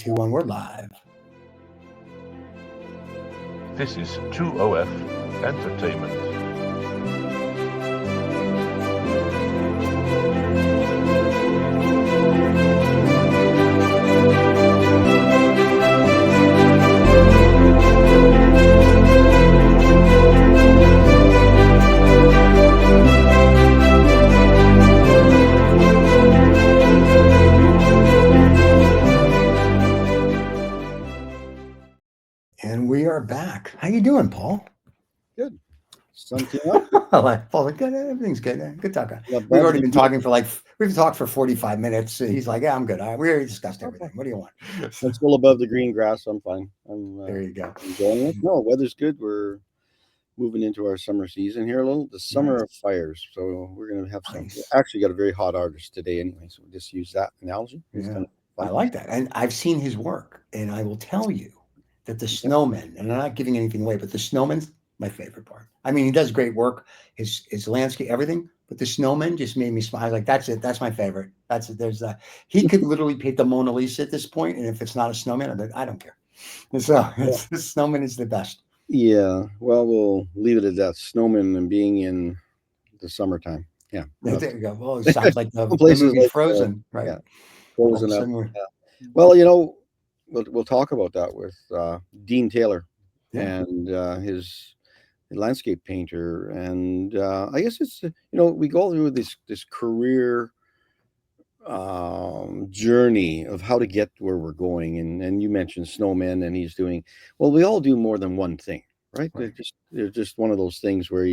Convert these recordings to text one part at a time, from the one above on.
2, 1, we're live. This is 2OF Entertainment. And we are back. How you doing, Paul? Good. Sun came up. Paul, good. Everything's good. Good talking. Yeah, We've already been talking for we've talked for 45 minutes. He's like, yeah, I'm good. We already discussed everything. What do you want? I'm still above the green grass. I'm fine. There you go. Enjoying it. No, weather's good. We're moving into our summer season here a little. The summer of fires. So we're going to have some. Nice. Actually got a very hot artist today anyway. So we'll just use that analogy. It's kind of fun. I like that. And I've seen his work. And I will tell you that the snowmen, and I'm not giving anything away, but the snowmen's my favorite part. I mean, he does great work, his landscape, everything, but the snowmen just made me smile. I was like, that's it. That's my favorite. That's it. There's that. He could literally paint the Mona Lisa at this point, and if it's not a snowman, I don't care. So the snowman is the best. Yeah. Well, we'll leave it at that. Snowmen and being in the summertime. Yeah. There you go. Well, it sounds like the places movie like, Frozen, right? Yeah. Frozen up. Yeah. Well, you know, we'll talk about that with Dean Taylor and his landscape painter, and I guess it's we go through this career journey of how to get where we're going, and you mentioned snowmen, and he's doing well. We all do more than one thing, right? They're just one of those things where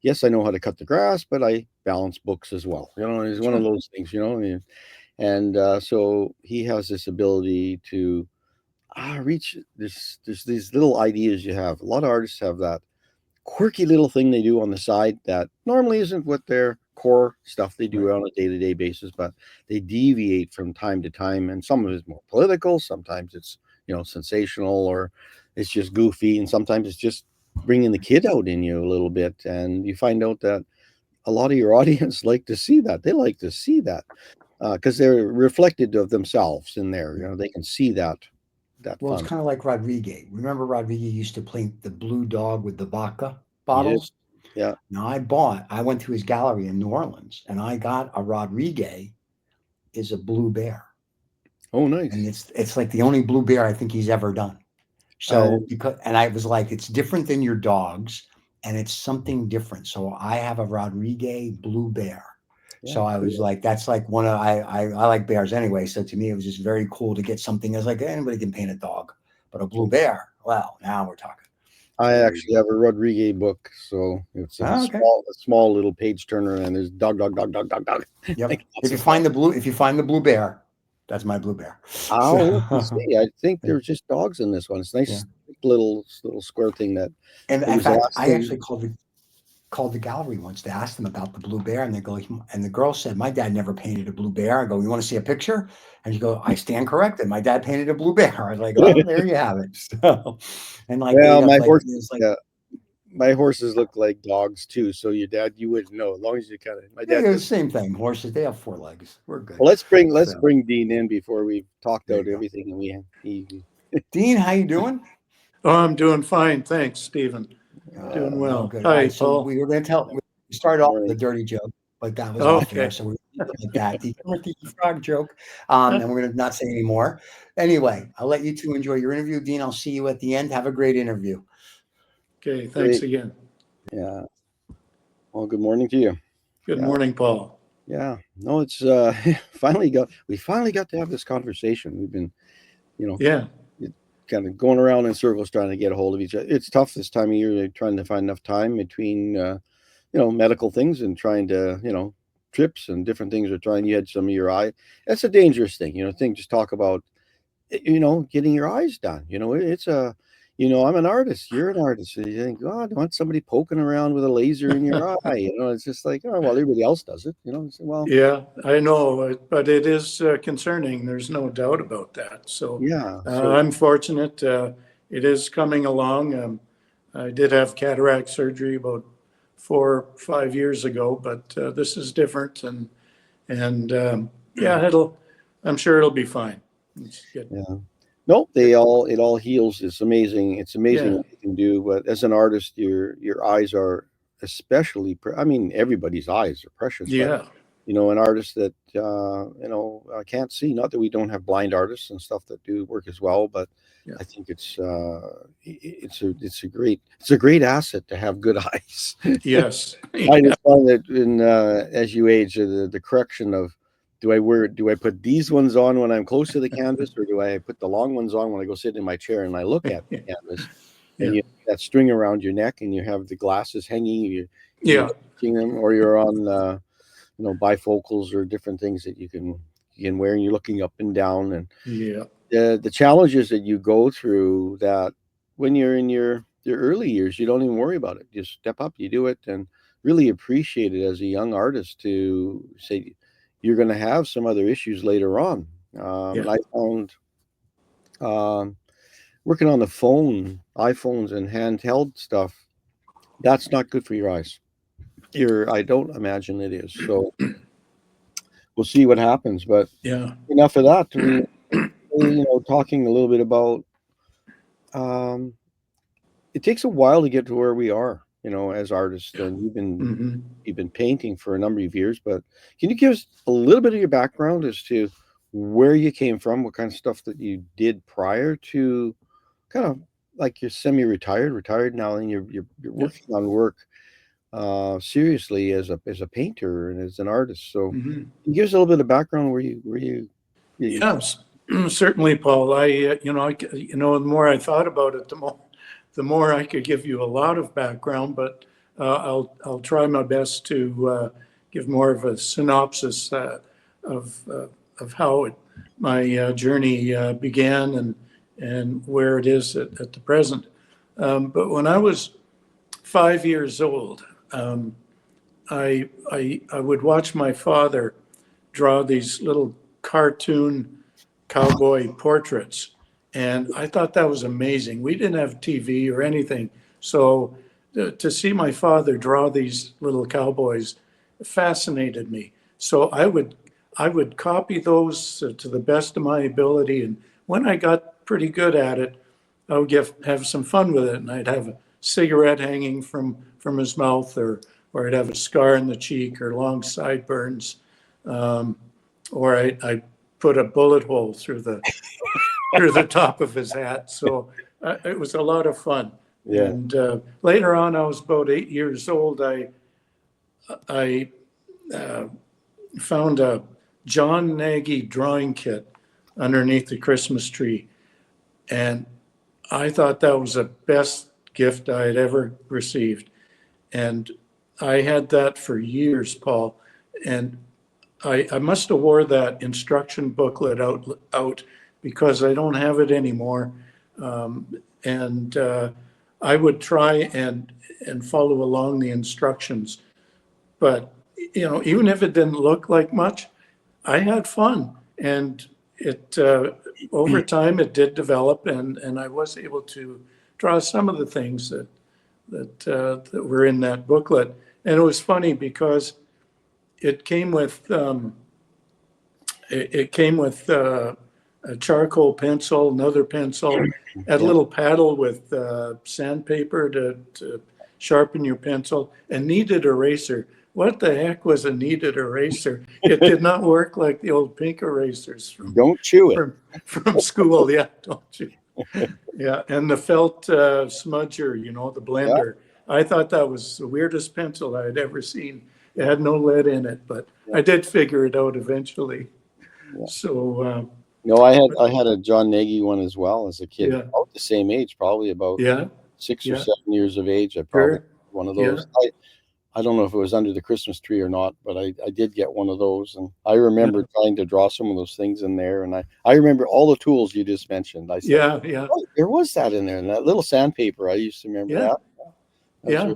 yes, I know how to cut the grass, but I balance books as well. It's one of those things, and so he has this ability to reach there's these little ideas you have. A lot of artists have that quirky little thing they do on the side that normally isn't what their core stuff they do on a day-to-day basis, but they deviate from time to time, and some of it is more political, sometimes it's sensational, or it's just goofy, and sometimes it's just bringing the kid out in you a little bit, and you find out that a lot of your audience like to see that. They like to see that because they're reflected of themselves in there. They can see that. Well, it's kind of like Rodriguez. Remember Rodriguez used to paint the blue dog with the vodka bottles? Yeah. Now I went to his gallery in New Orleans, and I got a Rodriguez is a blue bear. Oh, nice. And it's like the only blue bear I think he's ever done. So and I was like, it's different than your dogs, and it's something different. So I have a Rodriguez blue bear. So I was like, that's like one of I like bears anyway. So to me, it was just very cool to get something that's like anybody can paint a dog, but a blue bear. Well, now we're talking. I actually have a Rodriguez book, so it's a small little page turner, and there's dog. Yep. If you find the blue bear, that's my blue bear. See. I think there's just dogs in this one. It's a nice little square thing that. And in fact, I actually called the gallery once to ask them about the blue bear, and the girl said, my dad never painted a blue bear. I go, you want to see a picture? And you go, I stand corrected. My dad painted a blue bear. I was like, oh, there you have it. So, and like, my horses look like dogs too. So your dad, you wouldn't know as long as you kind of. My dad, the same thing. Horses, they have 4 legs. We're good. Well, let's bring Dean in before we talked out everything. And Dean, how you doing? Oh, I'm doing fine, thanks, Stephen. Doing well. Good. Hi, so Paul. we were going to we started off with a dirty joke, but that was off here, so we're like that. The frog joke, and we're going to not say any more. Anyway, I'll let you two enjoy your interview. Dean, I'll see you at the end. Have a great interview. Okay, thanks again. Yeah. Well, good morning to you. Good morning, Paul. Yeah. No, it's we finally got to have this conversation. We've been, kind of going around in circles trying to get a hold of each other. It's tough this time of year, trying to find enough time between medical things and trying to trips and different things. Or trying, you had some of your eye. That's a dangerous thing. Just talk about getting your eyes done. It's a I'm an artist, you're an artist, and you think, God, I want somebody poking around with a laser in your eye. It's just like, oh well, everybody else does it. Well, yeah, I know, but it is concerning. There's no doubt about that. So I'm fortunate. It is coming along. I did have cataract surgery about 4 or 5 years ago, but this is different, and I'm sure it'll be fine. No, it all heals. It's amazing. It's amazing what you can do. But as an artist, your eyes are especially. I mean, everybody's eyes are precious. But Yeah. an artist that can't see. Not that we don't have blind artists and stuff that do work as well, but Yeah. I think it's a great asset to have good eyes. Yes. I just found that as you age, the correction of do I put these ones on when I'm close to the canvas, or do I put the long ones on when I go sit in my chair and I look at the canvas? Yeah. And you have that string around your neck, and you have the glasses hanging. You're Yeah. watching them, or you're on bifocals or different things that you can wear, and you're looking up and down. And Yeah. the challenges that you go through, that when you're in your early years, you don't even worry about it. Just step up, you do it, and really appreciate it as a young artist to say you're going to have some other issues later on. And I found working on the iPhones and handheld stuff, that's not good for your eyes. I don't imagine it is. So we'll see what happens. But Yeah. enough of that. Talking a little bit about it takes a while to get to where we are, as artists. And you've been painting for a number of years, but can you give us a little bit of your background as to where you came from, what kind of stuff that you did prior to kind of like you're semi-retired, retired now, and you're working on work seriously as a painter and as an artist. So can you give us a little bit of background where you Yes, certainly, Paul. The more I thought about it, the more I could give you a lot of background, but I'll try my best to give more of a synopsis of how my journey began and where it is at the present. But when I was 5 years old, I would watch my father draw these little cartoon cowboy portraits. And I thought that was amazing. We didn't have TV or anything. So to see my father draw these little cowboys fascinated me. So I would copy those to the best of my ability. And when I got pretty good at it, I would have some fun with it. And I'd have a cigarette hanging from his mouth, or I'd have a scar in the cheek or long sideburns. Or I put a bullet hole through the top of his hat. So it was a lot of fun. Yeah. And later on, I was about 8 years old. I found a John Nagy drawing kit underneath the Christmas tree, and I thought that was the best gift I had ever received. And I had that for years, Paul. And I must have wore that instruction booklet out because I don't have it anymore. And I would try and follow along the instructions. But, even if it didn't look like much, I had fun. And it over time, it did develop, and I was able to draw some of the things that were in that booklet. And it was funny because it came with a charcoal pencil, another pencil, and a little paddle with sandpaper to sharpen your pencil, and kneaded eraser. What the heck was a kneaded eraser? It did not work like the old pink erasers don't chew it from school. Yeah, don't you? Yeah, and the felt smudger, the blender. I thought that was the weirdest pencil I had ever seen. It had no lead in it, but I did figure it out eventually. Yeah. So no, I had a John Nagy one as well as a kid, about the same age, probably about 6 or 7 years of age. I probably one of those. I don't know if it was under the Christmas tree or not, but I did get one of those, and I remember trying to draw some of those things in there, and I remember all the tools you just mentioned. I said, oh, there was that in there, and that little sandpaper. I used to remember that. Yeah,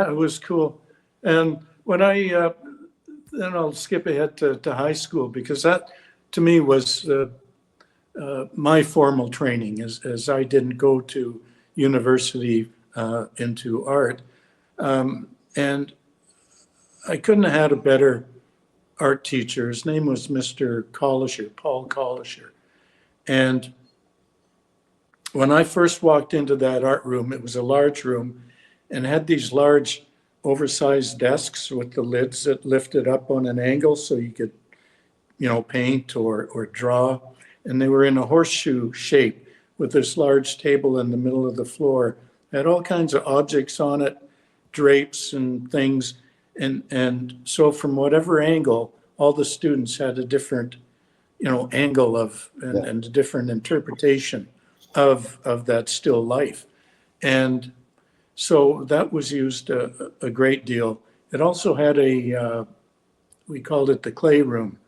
it was cool. And when then I'll skip ahead to high school, because that to me was my formal training, as I didn't go to university into art. And I couldn't have had a better art teacher. His name was Mr. Collisher, Paul Collisher. And when I first walked into that art room, it was a large room and had these large oversized desks with the lids that lifted up on an angle so you could, paint or draw. And they were in a horseshoe shape with this large table in the middle of the floor. It had all kinds of objects on it, drapes and things. And so from whatever angle, all the students had a different, angle of and a different interpretation of that still life. And so that was used a great deal. It also had we called it the clay room.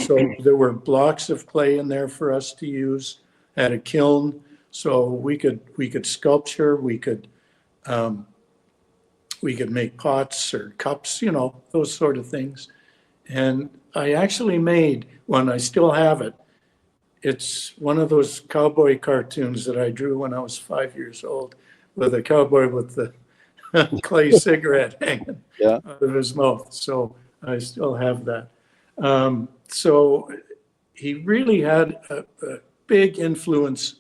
So there were blocks of clay in there for us to use, had a kiln. So we could sculpture, we could make pots or cups, those sort of things. And I actually made one, I still have it. It's one of those cowboy cartoons that I drew when I was 5 years old, with a cowboy with the clay cigarette hanging out of his mouth. So I still have that. So he really had a big influence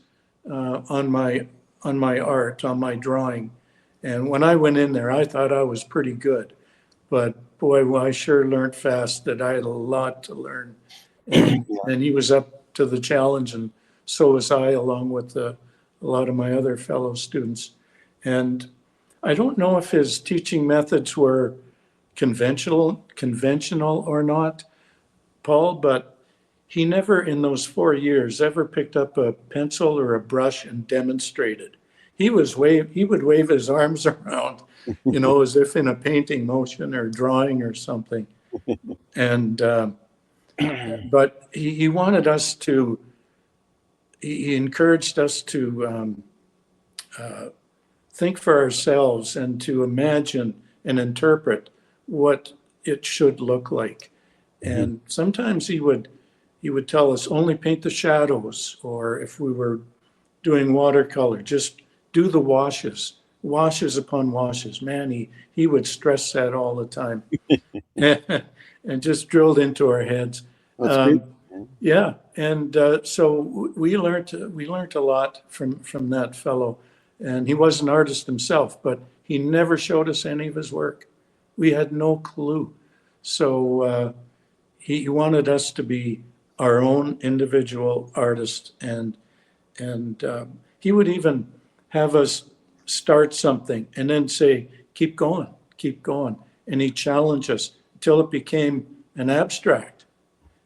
on my art, on my drawing. And when I went in there, I thought I was pretty good. But boy, well, I sure learned fast that I had a lot to learn. And he was up to the challenge, and so was I, along with a lot of my other fellow students. And I don't know if his teaching methods were conventional or not, Paul, but he never in those 4 years ever picked up a pencil or a brush and demonstrated. He would wave his arms around, as if in a painting motion or drawing or something. And but he wanted us to. He encouraged us to think for ourselves and to imagine and interpret what it should look like. And sometimes he would tell us only paint the shadows, or if we were doing watercolor, just do the washes upon washes. Man, he would stress that all the time, and just drilled into our heads. That's great. Yeah, and so we learned a lot from that fellow. And he was an artist himself, but he never showed us any of his work. We had no clue. So he wanted us to be our own individual artist, and he would even have us start something and then say, keep going, and he'd challenge us until it became an abstract.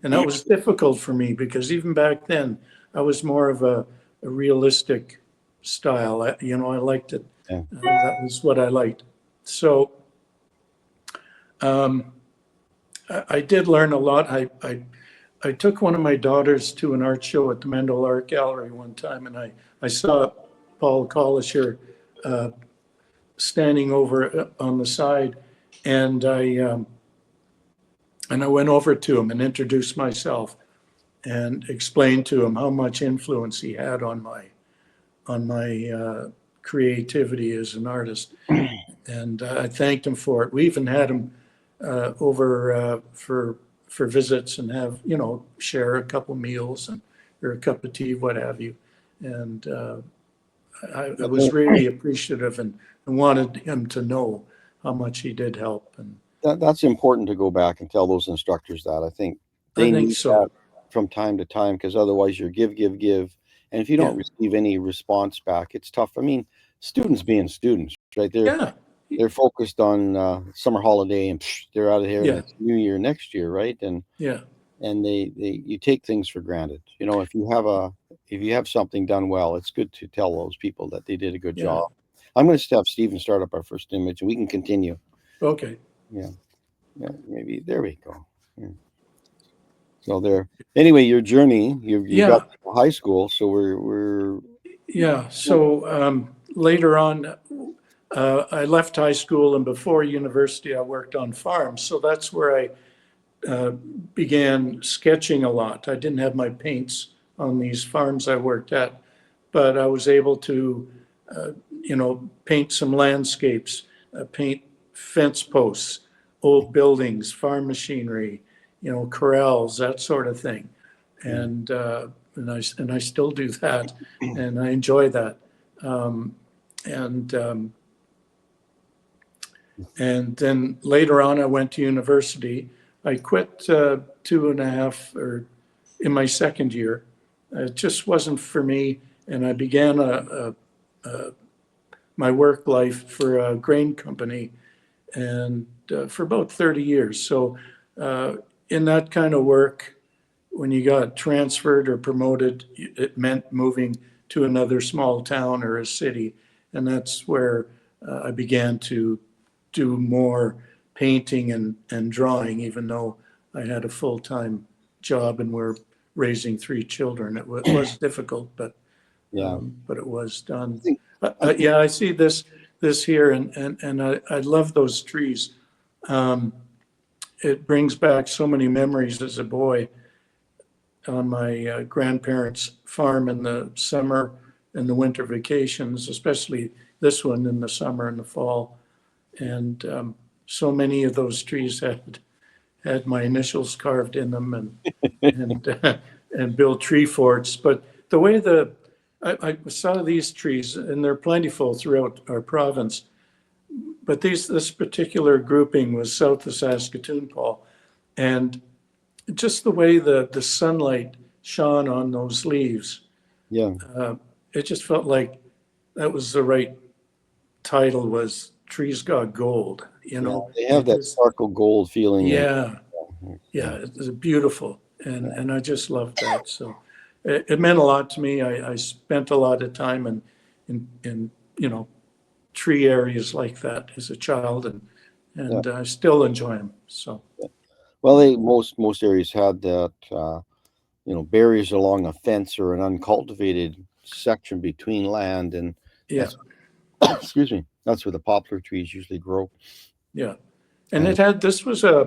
And that was difficult for me, because even back then I was more of a realistic style. I liked it. That was what I liked. So I did learn a lot. I took one of my daughters to an art show at the Mendel Art Gallery one time, and I saw Paul Collisher standing over on the side, and I went over to him and introduced myself and explained to him how much influence he had on my creativity as an artist. And I thanked him for it. We even had him over for visits and have, share a couple meals or a cup of tea, what have you. And I was really appreciative and wanted him to know how much he did help. And that's important to go back and tell those instructors that. I think they need that from time to time, because otherwise you're give. And if you don't receive any response back, it's tough. I mean, students being students, right? They're focused on summer holiday, and they're out of here. And it's New Year next year, right? And you take things for granted. If you have something done well, it's good to tell those people that they did a good job. I'm going to have Stephen start up our first image, and we can continue. Okay. Yeah, maybe there we go. Yeah. So there. Anyway, your journey, you got to high school, so we're. Yeah. So later on, I left high school, and before university, I worked on farms. So that's where I began sketching a lot. I didn't have my paints on these farms I worked at, but I was able to, paint some landscapes, paint fence posts, old buildings, farm machinery, corrals, that sort of thing. And and I still do that, and I enjoy that. And then later on, I went to university. I quit 2.5 or in my second year. It just wasn't for me, and I began my work life for a grain company, and for about 30 years. So in that kind of work, when you got transferred or promoted, it meant moving to another small town or a city. And that's where I began to do more painting and drawing, even though I had a full-time job and we're raising 3 children. It was difficult, but it was done. Yeah, I see this here, and I love those trees. It brings back so many memories as a boy on my grandparents' farm in the summer and the winter vacations, especially this one in the summer and the fall. And so many of those trees had my initials carved in them, and built tree forts. But the way I saw these trees, and they're plentiful throughout our province, but this particular grouping was south of Saskatoon, Paul, and just the way the sunlight shone on those leaves, it just felt like that was the right title, was Trees Got Gold, you know. They have that sparkle gold feeling. Yeah, it was beautiful, and I just loved that. So it meant a lot to me. I spent a lot of time in tree areas like that as a child, and I still enjoy them. So. Well, most areas had that, barriers along a fence or an uncultivated section between land, and excuse me, that's where the poplar trees usually grow. Yeah, and this was I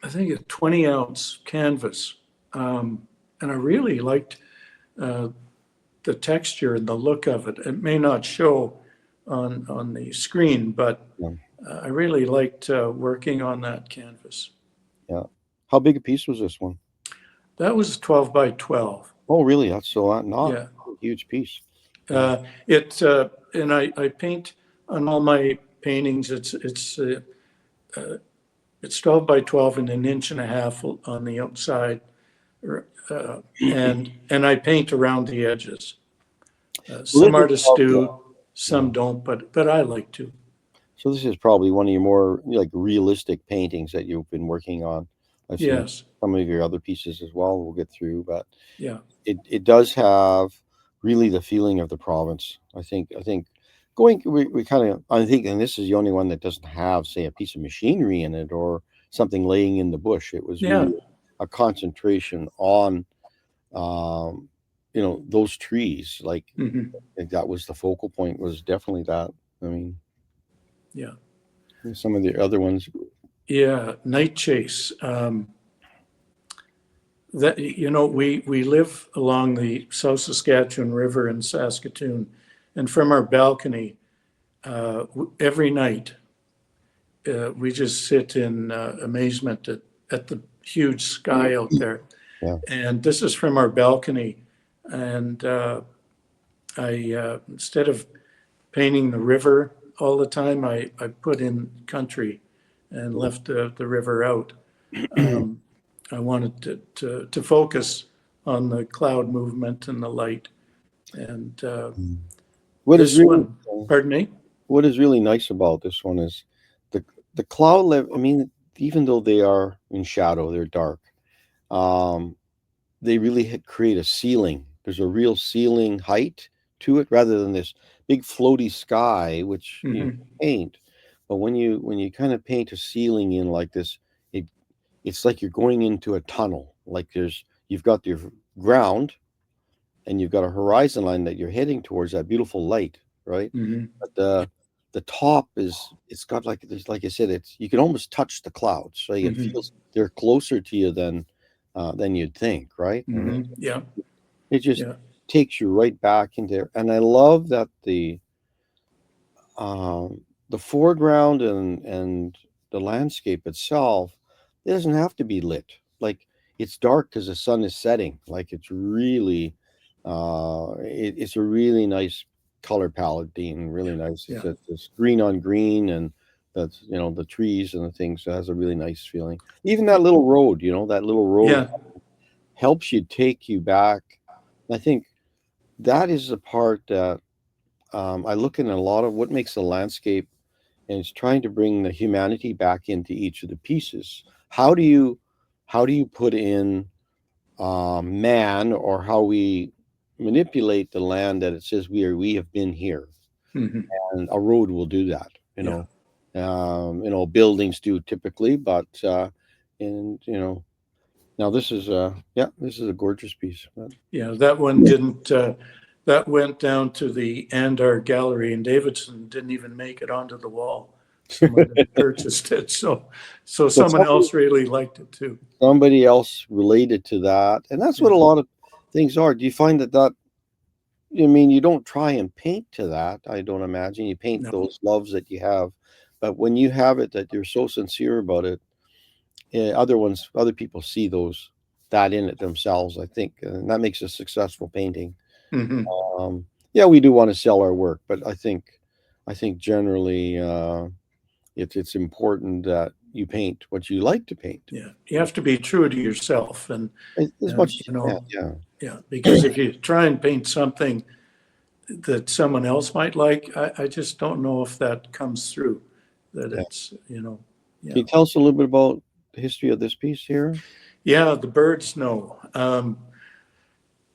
think a 20-ounce canvas, and I really liked the texture and the look of it. It may not show on the screen, but I really liked working on that canvas. Yeah. How big a piece was this one? That was 12 by 12. Oh, really? That's not a huge piece. And I paint on all my paintings. It's 12 by 12 and 1.5 inches on the outside, and I paint around the edges. Some artists do, some don't, but I like to. So this is probably one of your more realistic paintings that you've been working on. I've seen some of your other pieces as well. We'll get through, but it does have really the feeling of the province. I think we kind of, I think, and this is the only one that doesn't have, say, a piece of machinery in it or something laying in the bush. It was really a concentration on those trees. Like that was the focal point, was definitely that. I mean, some of the other ones. Night Chase. That we live along the South Saskatchewan River in Saskatoon, and from our balcony, every night, we just sit in amazement at the huge sky out there. And this is from our balcony, and I instead of painting the river all the time, I put in country and left the river out. I wanted to focus on the cloud movement and the light. And pardon me? What is really nice about this one is the cloud level. I mean, even though they are in shadow, they're dark. They really create a ceiling. There's a real ceiling height to it, rather than this big floaty sky, which you paint. But when you kind of paint a ceiling in like this, it's like you're going into a tunnel. Like you've got your ground, and you've got a horizon line that you're heading towards, that beautiful light, right? But the top it's got like I said, you can almost touch the clouds. So it feels they're closer to you than you'd think, right? It just takes you right back in there. And I love that the foreground and the landscape itself, it doesn't have to be lit. Like it's dark because the sun is setting. Like it's really, it's a really nice color palette, Dean. Really nice. Yeah. It's green on green, and that's, you know, the trees and the things. So it has a really nice feeling. Even that little road, you know, that little road Yeah. helps you take you back. I think that is the part that I look in a lot of what makes a landscape, and it's trying to bring the humanity back into each of the pieces. How do you put in man, or how we manipulate the land that it says we have been here, Mm-hmm. and a road will do that. Buildings do typically, but and you know, now this is this is a gorgeous piece. Yeah, that one didn't. That went down to the Andar Gallery in Davidson. Didn't even make it onto the wall. Someone had purchased it, so But someone else really liked it too. somebody else related to that, and that's what a lot of things are. Do you find that? I mean, you don't try and paint to that. I don't imagine you paint No. those loves that you have, but when you have it, that you're so sincere about it, other people see that in it themselves. I think, and that makes a successful painting. Mm-hmm. Yeah, we do want to sell our work, but I think generally, it's important that you paint what you like to paint. Yeah, you have to be true to yourself, and As much as you know, yeah. Because if you try and paint something that someone else might like, I just don't know if that comes through. That it's Can you tell us a little bit about the history of this piece here? Yeah, the birds know.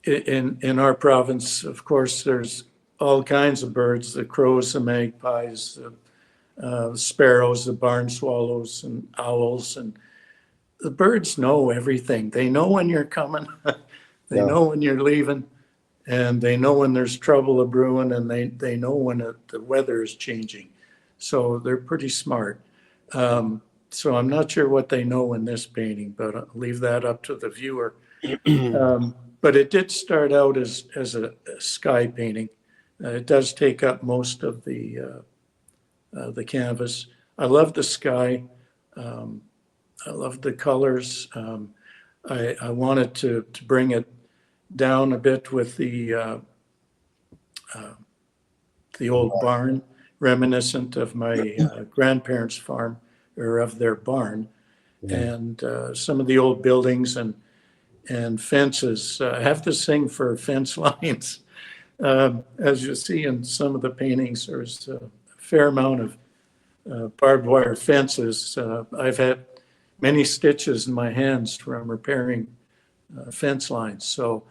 In our province, of course, there's all kinds of birds: the crows, the magpies, the sparrows, the barn swallows, and owls. And the birds know everything. They know when you're coming, they know when you're leaving, and they know when there's trouble a brewing, and they know when the weather is changing. So they're pretty smart. So I'm not sure what they know in this painting, but I'll leave that up to the viewer. But it did start out as a sky painting. It does take up most of the canvas. I love the sky. I love the colors. I wanted to bring it down a bit with the old barn, reminiscent of my grandparents' farm, or of their barn, and some of the old buildings and fences. I have this thing for fence lines. As you see in some of the paintings, there's a fair amount of barbed wire fences. I've had many stitches in my hands from repairing fence lines. So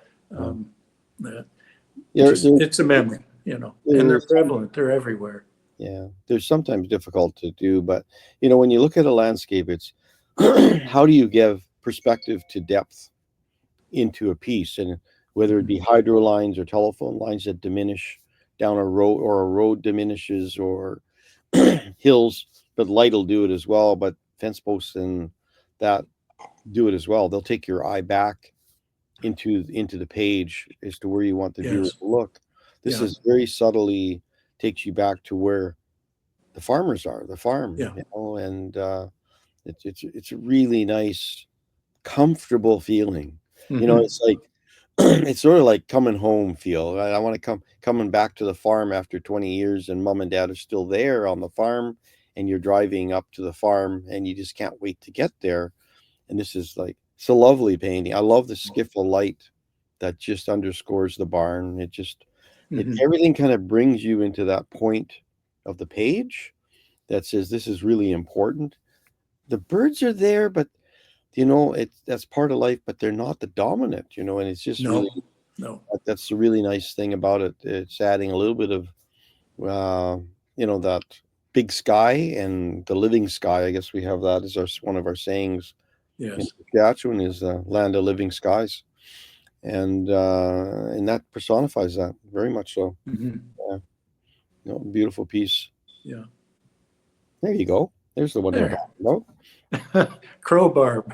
it's a memory, and they're prevalent. They're everywhere. Yeah, they're sometimes difficult to do, but when you look at a landscape, it's how do you give perspective to depth into a piece, and whether it be hydro lines or telephone lines that diminish down a road, or a road diminishes, or hills, but light will do it as well. But fence posts and that do it as well. They'll take your eye back into the page as to where you want the viewer to look. This is very subtly takes you back to where the farmers are, the farm, and it's a really nice, comfortable feeling. It's like it's sort of like coming home feel. I want to coming back to the farm after 20 years, and mom and dad are still there on the farm, and you're driving up to the farm, and you just can't wait to get there. And this is like, it's a lovely painting. I love the skiff of light that just underscores the barn. Everything kind of brings you into that point of the page that says this is really important. The birds are there, but that's part of life, but they're not the dominant, and it's just no. That's the really nice thing about it. It's adding a little bit of that big sky, and the living sky. I guess we have that as one of our sayings. Yes. Saskatchewan is the land of living skies, and that personifies that very much so. Beautiful piece. Yeah. There you go. There's the one I'm talking about. Crowbar.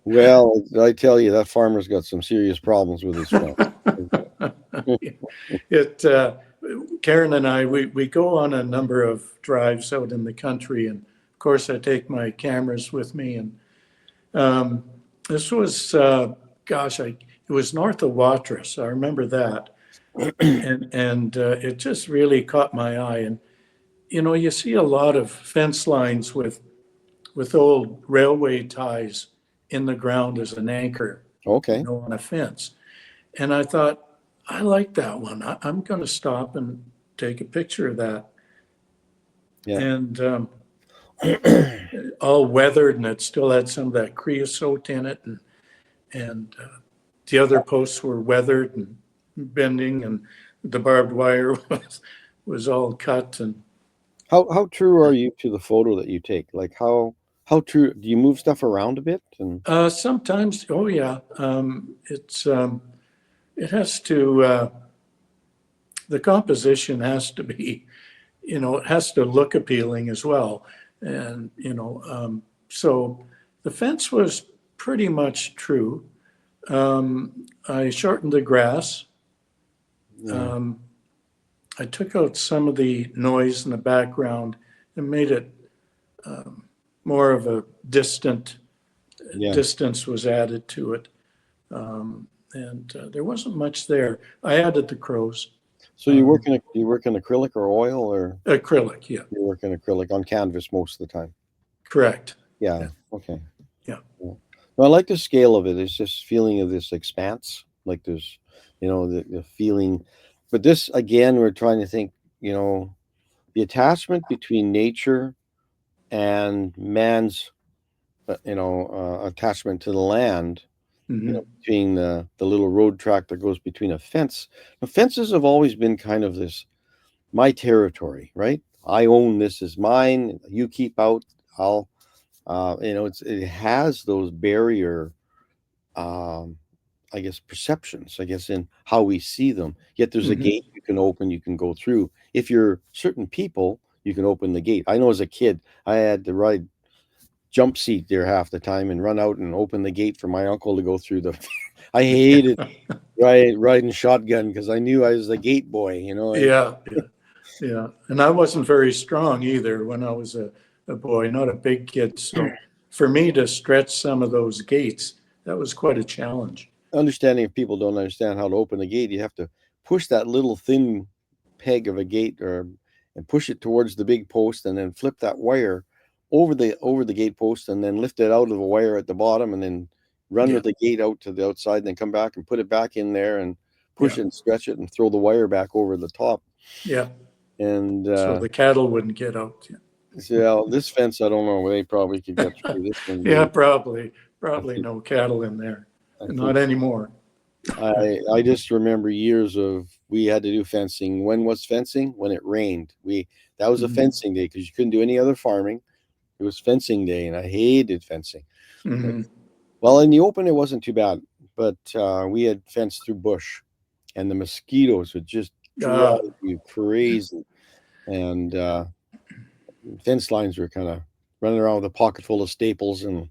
Well, I tell you, that farmer's got some serious problems with his farm. Karen and I, we go on a number of drives out in the country, and of course I take my cameras with me, and This was, it was north of Watrous. I remember that. And it just really caught my eye. And, you see a lot of fence lines with old railway ties in the ground as an anchor, Okay. on a fence. And I thought, I like that one. I'm going to stop and take a picture of that. Yeah. And all weathered, and it still had some of that creosote in it. And the other posts were weathered and bending, and the barbed wire was all cut. And how true are you to the photo that you take? Like how true, do you move stuff around a bit? And sometimes, oh yeah, it has to. The composition has to be, it has to look appealing as well. And, so the fence was pretty much true. I shortened the grass. I took out some of the noise in the background and made it more of a distance was added to it. And there wasn't much there. I added the crows. So you work in acrylic or oil, or acrylic? Yeah. You work in acrylic on canvas most of the time. Correct. Yeah. Okay. Yeah. Well, I like the scale of it. It's just feeling of this expanse, like there's, the feeling. But this again, we're trying to think, the attachment between nature and man's, attachment to the land. Between the little road track that goes between a fence. The fences have always been kind of this, my territory, right? I own this is mine. You keep out. I'll, it has those barrier, I guess, perceptions, in how we see them. Yet there's a gate you can open, you can go through. If you're certain people, you can open the gate. I know as a kid, I had to ride jump seat there half the time and run out and open the gate for my uncle to go through the. I hated riding shotgun because I knew I was the gate boy, Yeah. And I wasn't very strong either when I was a boy, not a big kid. So for me to stretch some of those gates, that was quite a challenge. Understanding if people don't understand how to open a gate, you have to push that little thin peg of a gate and push it towards the big post and then flip that wire over the gate post and then lift it out of the wire at the bottom and then run with the gate out to the outside and then come back and put it back in there and push it and stretch it and throw the wire back over the top. Yeah. And so the cattle wouldn't get out. So this fence, I don't know, they probably could get through this one. Yeah, probably no cattle in there. Not anymore. I just remember years of, we had to do fencing. When was fencing? When it rained. That was a fencing day because you couldn't do any other farming. It was fencing day, and I hated fencing. Well, in the open, it wasn't too bad, but we had fenced through bush, and the mosquitoes would just drive you crazy. And fence lines were kind of running around with a pocket full of staples, and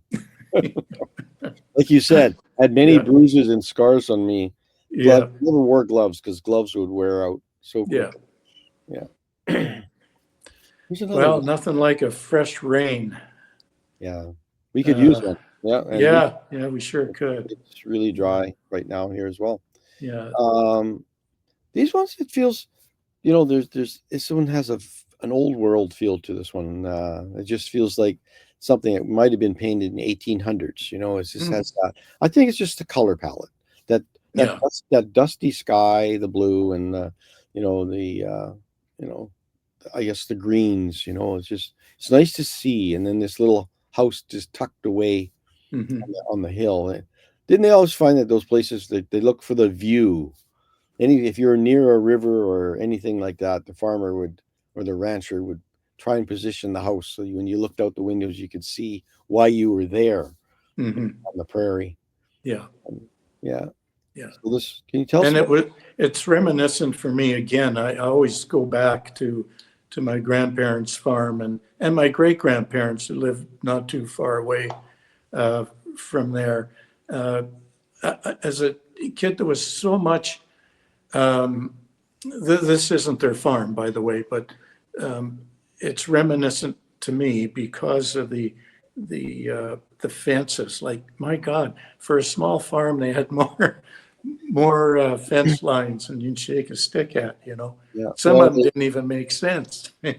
like you said, had many bruises and scars on me. Never wore gloves because gloves would wear out so quick. Yeah. Well, nothing like a fresh rain. Yeah, we could use one. Yeah, we sure could. It's really dry right now here as well. Yeah. These ones, it feels, there's this one has an old world feel to this one. It just feels like something that might have been painted in 1800s. It just has that. I think it's just the color palette that dusty sky, the blue, and I guess the greens, it's nice to see. And then this little house just tucked away on the hill. Didn't they always find that those places that they look for the view? If you're near a river or anything like that, the farmer would, or the rancher would try and position the house so when you looked out the windows, you could see why you were there on the prairie. Yeah. So can you tell us? And it's reminiscent for me again. I always go back to my grandparents' farm and my great grandparents who lived not too far away from there. As a kid, there was so much. This isn't their farm, by the way, but it's reminiscent to me because of the the fences. Like, my God, for a small farm, they had more fence lines than you'd shake a stick at. Yeah. Some Well, of them didn't even make sense. yeah.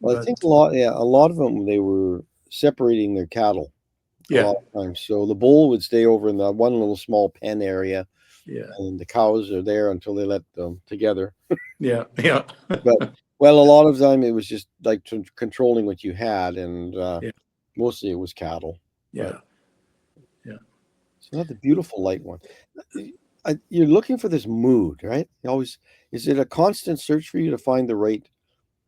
Well, I think a lot of them, they were separating their cattle a Yeah, lot of times. So the bull would stay over in the one little small pen area, yeah, and the cows are there until they let them together. yeah, yeah, But well, a lot of time it was just like controlling what you had, and yeah, mostly it was cattle. But yeah, yeah. so that's a beautiful light one. You're looking for this mood, right? You always, is it a constant search for you to find the right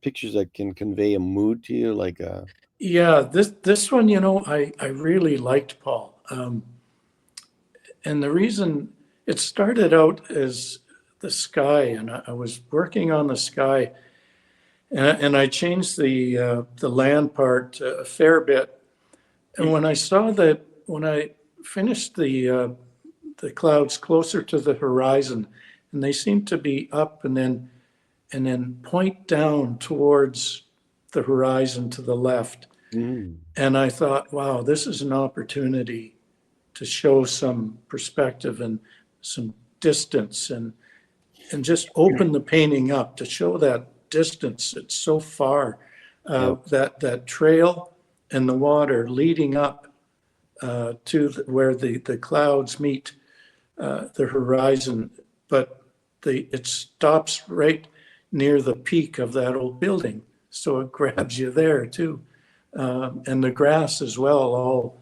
pictures that can convey a mood to you, like a Yeah, this one, I really liked Paul. And the reason it started out as the sky, and I was working on the sky, and I changed the land part a fair bit. And when I finished the clouds closer to the horizon, and they seemed to be up and then point down towards the horizon to the left. Mm. And I thought, wow, this is an opportunity to show some perspective and some distance and just open the painting up to show that distance. It's so far, Yeah. that trail and the water leading up to where the clouds meet the horizon, but it stops right near the peak of that old building. So it grabs you there too. And the grass as well, all,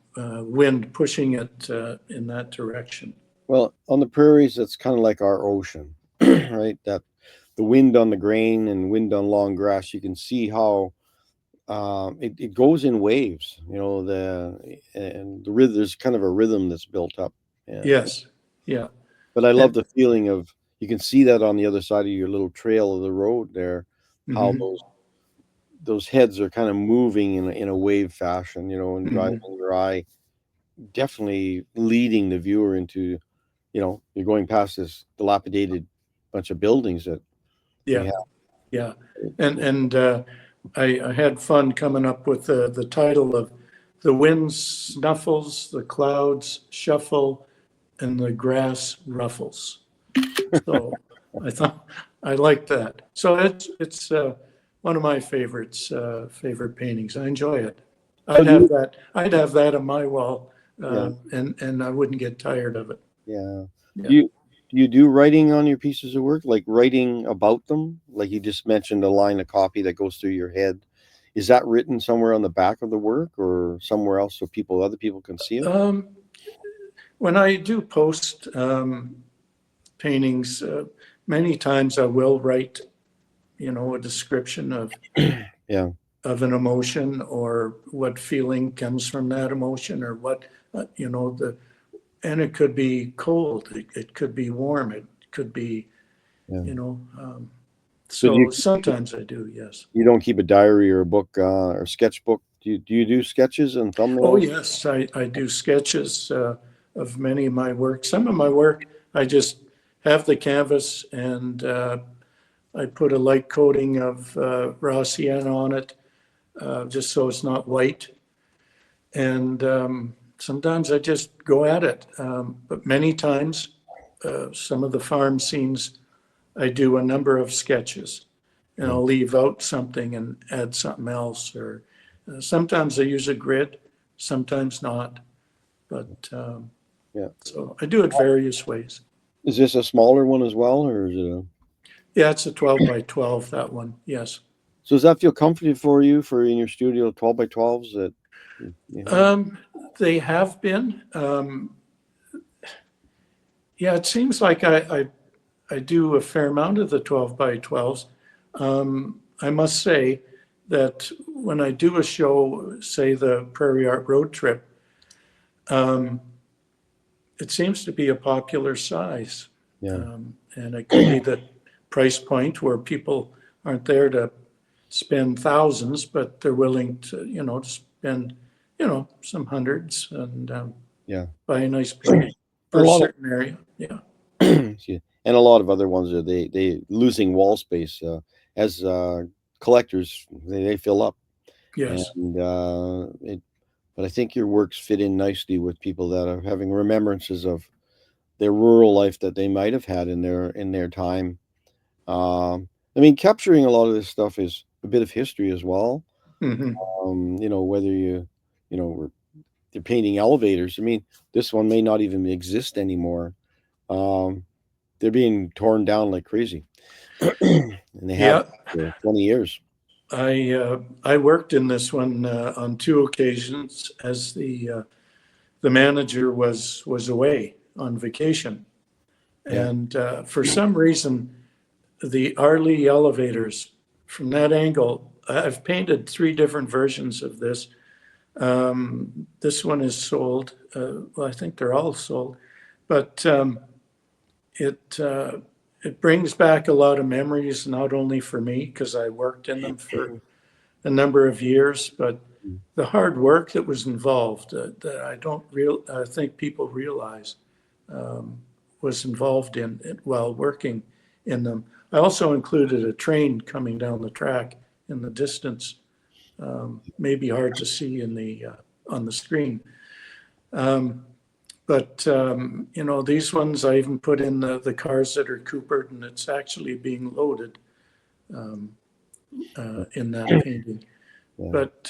wind pushing it in that direction. Well, on the prairies, it's kind of like our ocean, right? That the wind on the grain and wind on long grass, you can see how it goes in waves. There's kind of a rhythm that's built up. Yeah. Yes. Yeah. But I love the feeling of, you can see that on the other side of your little trail of the road there, how those heads are kind of moving in a wave fashion, and driving your eye, definitely leading the viewer into, you're going past this dilapidated bunch of buildings that we Yeah. have. Yeah. And I had fun coming up with the title of "The Wind Snuffles, the Clouds Shuffle, and the Grass Ruffles." So I thought I liked that. So it's one of my favorite paintings. I enjoy it. I'd have that on my wall, and I wouldn't get tired of it. Yeah. Yeah. Do you do writing on your pieces of work, like writing about them? Like you just mentioned a line of copy that goes through your head. Is that written somewhere on the back of the work or somewhere else so other people can see it? When I do post paintings, many times I will write, a description of Yeah. of an emotion or what feeling comes from that emotion or what, and it could be cold, it could be warm, it could be, Yeah. so sometimes I do, yes. You don't keep a diary or a book or sketchbook? Do you do sketches and thumbnails? Oh, yes, I do sketches of many of my work. Some of my work, I just have the canvas and I put a light coating of raw sienna on it, just so it's not white. And sometimes I just go at it. But many times, some of the farm scenes, I do a number of sketches and I'll leave out something and add something else. Or sometimes I use a grid, sometimes not. But so I do it various ways. Is this a smaller one as well, or is it Yeah, it's a 12 by 12, that one. Yes. So does that feel comfortable for you in your studio, 12 by 12s that? They have been. Yeah, it seems like I do a fair amount of the 12 by 12s. I must say that when I do a show, say the Prairie Art Road Trip, it seems to be a popular size. Yeah. And it could be the price point where people aren't there to spend thousands, but they're willing to, to spend, some hundreds and buy a nice plate for a certain area. Yeah. And a lot of other ones are they losing wall space as collectors, they fill up. Yes. And but I think your works fit in nicely with people that are having remembrances of their rural life that they might have had in their time. I mean, capturing a lot of this stuff is a bit of history as well. Whether they're painting elevators. I mean, this one may not even exist anymore. They're being torn down like crazy, and they have for 20 years. I worked in this one on 2 occasions as the manager was away on vacation, and for some reason, the Arley elevators from that angle. I've painted 3 different versions of this. This one is sold. Well, I think they're all sold, but it brings back a lot of memories, not only for me because I worked in them for a number of years, but the hard work that was involved that I think people realize was involved in it while working in them. I also included a train coming down the track in the distance, maybe hard to see in the on the screen. But these ones I even put in the cars that are coopered, and it's actually being loaded in that painting. Yeah. But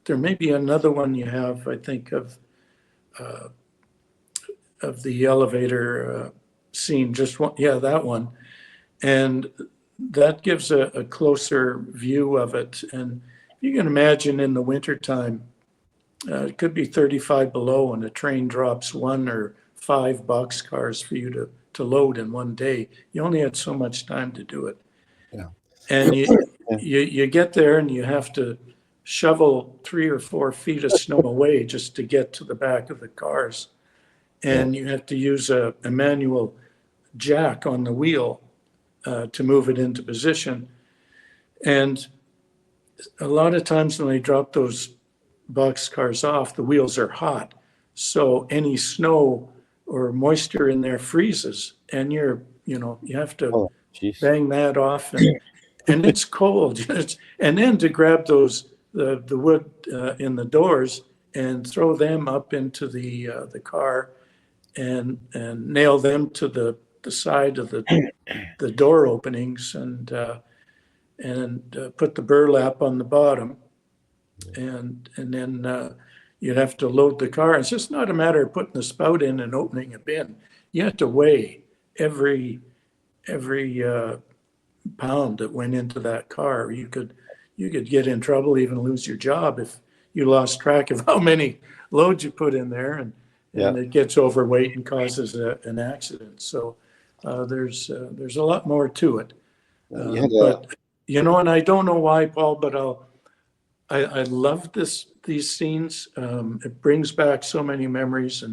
there may be another one you have, I think, of the elevator scene. Just one, yeah, that one, and that gives a closer view of it. And you can imagine in the wintertime, it could be 35 below, and a train drops 1 or 5 boxcars for you to load in one day. You only had so much time to do it. Yeah. And you get there and you have to shovel 3 or 4 feet of snow away just to get to the back of the cars. And you have to use a manual jack on the wheel to move it into position. And a lot of times when they drop those boxcars off, the wheels are hot. So any snow or moisture in there freezes, and you have to bang that off, and it's cold. And then to grab the wood in the doors and throw them up into the car and nail them to the side of the door openings and put the burlap on the bottom, and then you'd have to load the car. It's just not a matter of putting the spout in and opening a bin. You have to weigh every pound that went into that car. You could get in trouble, even lose your job if you lost track of how many loads you put in there, and it gets overweight and causes an accident. So there's a lot more to it. But and I don't know why, Paul, but I love these scenes. It brings back so many memories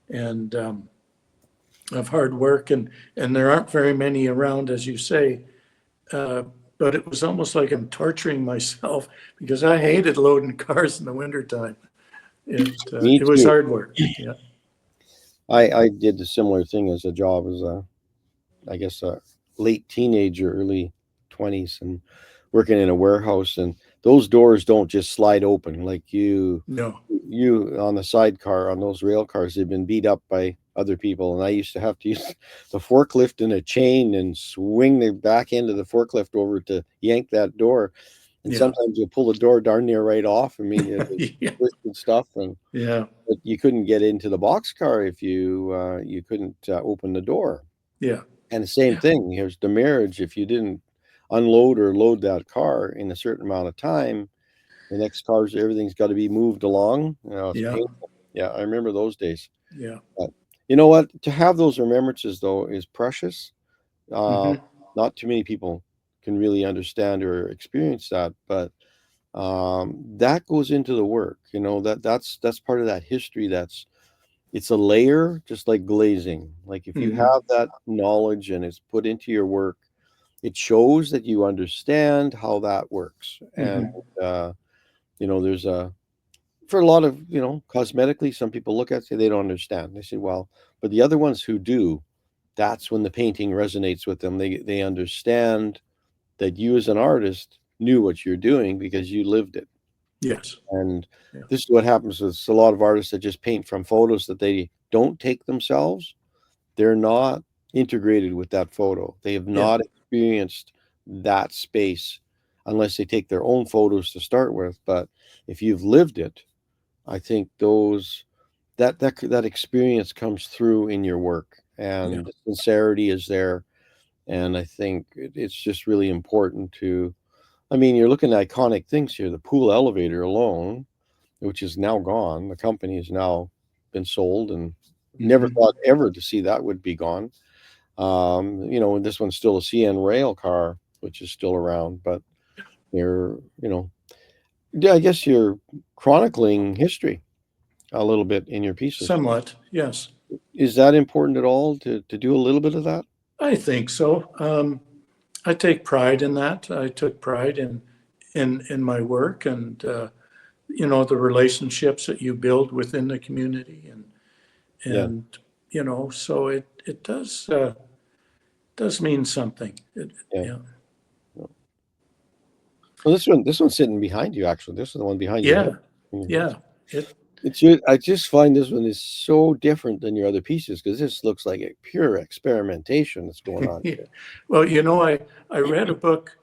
and of hard work, and there aren't very many around, as you say. But it was almost like I'm torturing myself because I hated loading cars in the wintertime. It was hard work. Yeah. I did a similar thing as a job as I guess a late teenager, early 20s, and working in a warehouse, and those doors don't just slide open like you on the sidecar on those rail cars. They've been beat up by other people, and I used to have to use the forklift and a chain and swing the back end of the forklift over to yank that door. And sometimes you'll pull the door darn near right off. I mean, it was twisted stuff, and but you couldn't get into the boxcar if you couldn't open the door. Yeah. And the same thing. Here's demurrage. If you didn't unload or load that car in a certain amount of time, the next cars, everything's got to be moved along. It's painful. Yeah, I remember those days. Yeah. But you know what? To have those remembrances, though, is precious. Not too many people can really understand or experience that, but that goes into the work. That's part of that history. It's a layer, just like glazing. Like if you have that knowledge and it's put into your work, it shows that you understand how that works. And there's for a lot of cosmetically, some people look at it, say they don't understand. They say, well, but the other ones who do, that's when the painting resonates with them. They understand that you as an artist knew what you're doing because you lived it. Yes. And this is what happens with a lot of artists that just paint from photos that they don't take themselves. They're not integrated with that photo. They have not experienced that space unless they take their own photos to start with. But if you've lived it, I think that experience comes through in your work, and the sincerity is there. And I think it's just really important to, I mean, you're looking at iconic things here. The pool elevator alone, which is now gone. The company has now been sold, and never thought ever to see that would be gone. You know, this one's still a CN rail car, which is still around, but you're, you know, I guess you're chronicling history a little bit in your pieces. Somewhat, yes. Is that important at all to do a little bit of that? I think so. I take pride in that. I took pride in my work, and you know, the relationships that you build within the community, and you know, so it does mean something. Yeah. Well, this one's sitting behind you. Actually, this is the one behind you. Yeah. I just find this one is so different than your other pieces because this looks like a pure experimentation that's going on. Well, you know, I read a book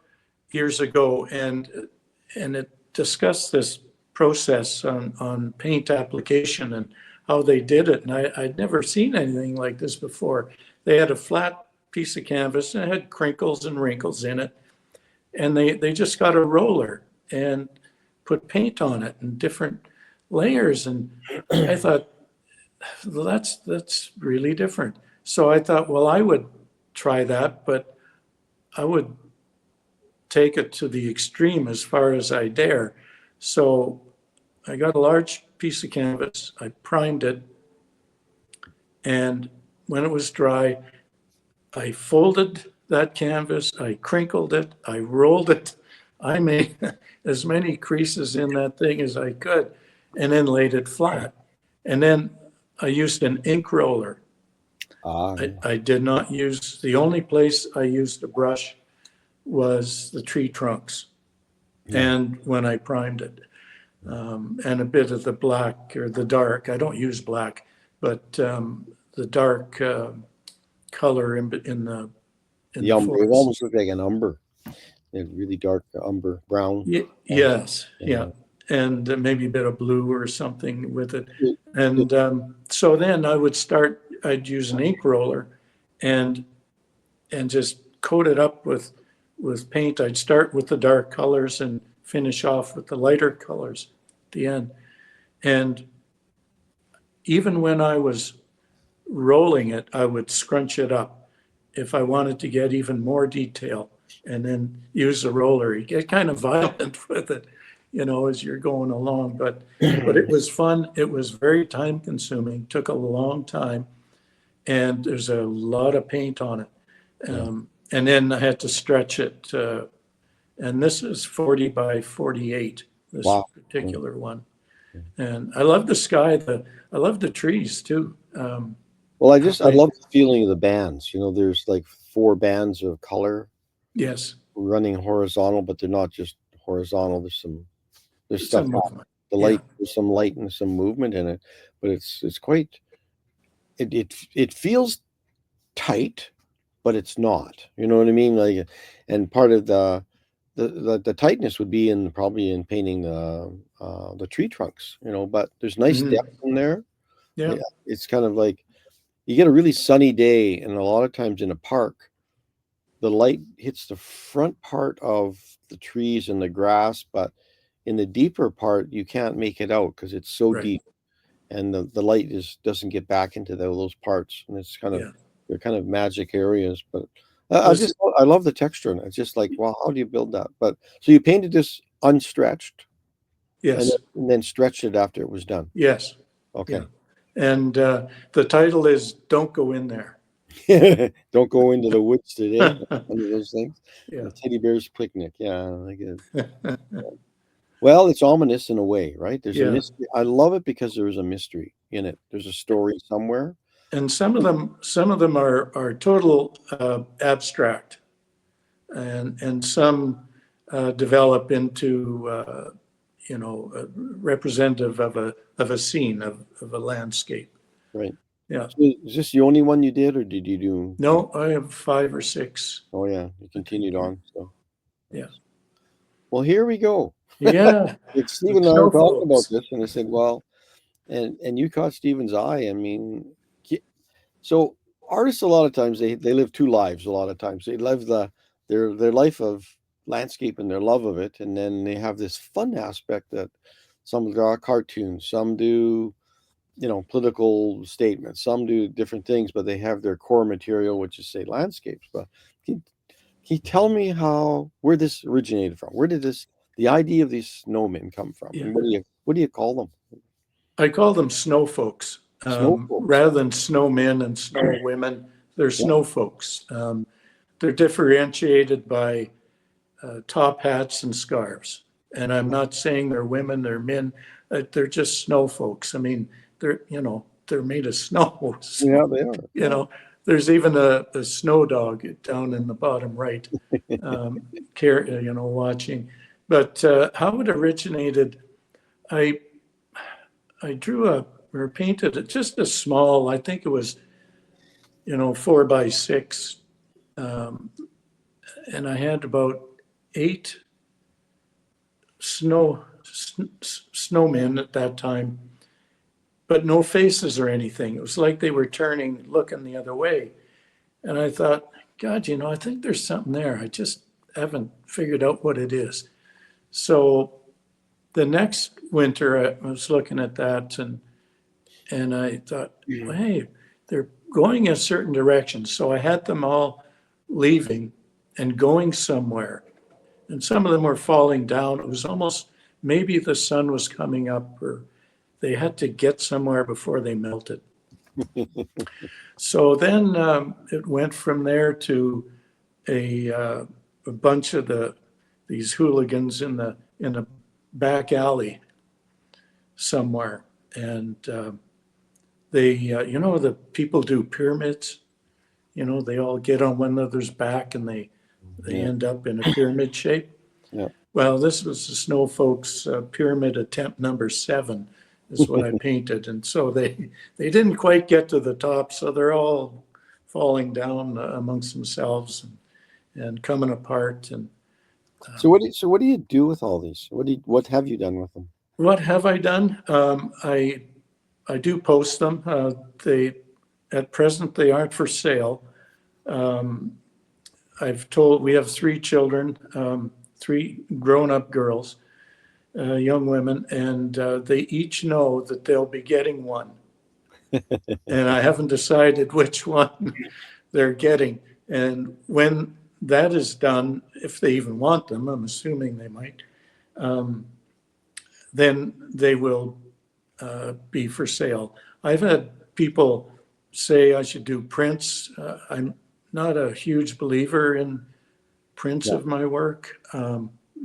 years ago, and it discussed this process on paint application and how they did it. And I'd never seen anything like this before. They had a flat piece of canvas and it had crinkles and wrinkles in it. And they just got a roller and put paint on it in different layers. And I thought, well, that's really different. So I thought, well, I would try that, but I would take it to the extreme as far as I dare. So I got a large piece of canvas, I primed it, and when it was dry, I folded that canvas, I crinkled it, I rolled it, I made as many creases in that thing as I could, and then laid it flat. And then I used an ink roller. I did not use, the only place I used a brush was the tree trunks, and when I primed it, and a bit of the black or the dark. I don't use black, but the dark color in the umber. It almost looked like an umber, a really dark umber brown. Yes, and maybe a bit of blue or something with it. And so then I'd use an ink roller, and just coat it up with paint. I'd start with the dark colors and finish off with the lighter colors at the end. And even when I was rolling it, I would scrunch it up if I wanted to get even more detail, and then use the roller. You get kind of violent with it, you know, as you're going along. But it was fun. It was very time consuming, took a long time, and there's a lot of paint on it. And then I had to stretch it. And this is 40 by 48, this particular one. And I love the sky. I love the trees too. Well, I love the feeling of the bands. You know, there's like 4 bands of color. Yes. Running horizontal, but they're not just horizontal. There's stuff. The light, there's some light and some movement in it, but it's quite. It feels tight, but it's not. You know what I mean? Like, and part of the tightness would be probably in painting the tree trunks. You know, but there's nice depth in there. Yeah, it's kind of like you get a really sunny day, and a lot of times in a park, the light hits the front part of the trees and the grass, but in the deeper part, you can't make it out because it's so deep, and the light doesn't get back into those parts, and it's kind of they're kind of magic areas. But I love the texture, and it's just like, wow, how do you build that? But so you painted this unstretched, yes, and then stretched it after it was done. Yes. Okay. Yeah. And the title is "Don't Go In There." Don't go into the woods today. One of those things. Yeah. The teddy bear's picnic. Yeah, I get it. Well, it's ominous in a way, right? There's a mystery. I love it because there is a mystery in it. There's a story somewhere. And some of them are total abstract, and some develop into representative of a scene of a landscape. Right. Yeah. So is this the only one you did, or did you do? No, I have 5 or 6. Oh yeah, you continued on. So yeah. Well, here we go. Yeah. Stephen and I were talking about this, and I said, well, and you caught Stephen's eye. I mean, so artists a lot of times they live 2 lives. A lot of times they live their life of landscape and their love of it, and then they have this fun aspect that some draw cartoons, some do political statements, some do different things, but they have their core material, which is, say, landscapes. But can you tell me where this originated from? Where did the idea of these snowmen come from? Yeah. And what do you call them? I call them snow folks. Snow folks. Rather than snowmen and snow women, they're snow folks. They're differentiated by top hats and scarves. And I'm not saying they're women, they're men. They're just snow folks. I mean, they're made of snow. So, Yeah, they are. There's even a snow dog down in the bottom right, watching. But how it originated, I drew or painted just a small, I think it was, 4 by 6. And I had about 8 snowmen at that time, but no faces or anything. It was like they were looking the other way. And I thought, God, I think there's something there. I just haven't figured out what it is. So the next winter, I was looking at that and I thought, well, hey, they're going in a certain direction. So I had them all leaving and going somewhere. And some of them were falling down. It was almost maybe the sun was coming up, or they had to get somewhere before they melted. So then it went from there to a bunch of these hooligans in the back alley somewhere, and they the people do pyramids. They all get on one another's back and they end up in a pyramid shape. Yeah. Well, this was the snow folks pyramid attempt number 7 is what I painted. And so they didn't quite get to the top. So they're all falling down amongst themselves and coming apart. And so what do you do with all these? What have you done with them? What have I done? I do post them. At present, they aren't for sale. We have 3 children, 3 grown-up girls, young women, and they each know that they'll be getting one. And I haven't decided which one they're getting. And when that is done, if they even want them, I'm assuming they might, then they will be for sale. I've had people say I should do prints. I'm not a huge believer in prints of my work.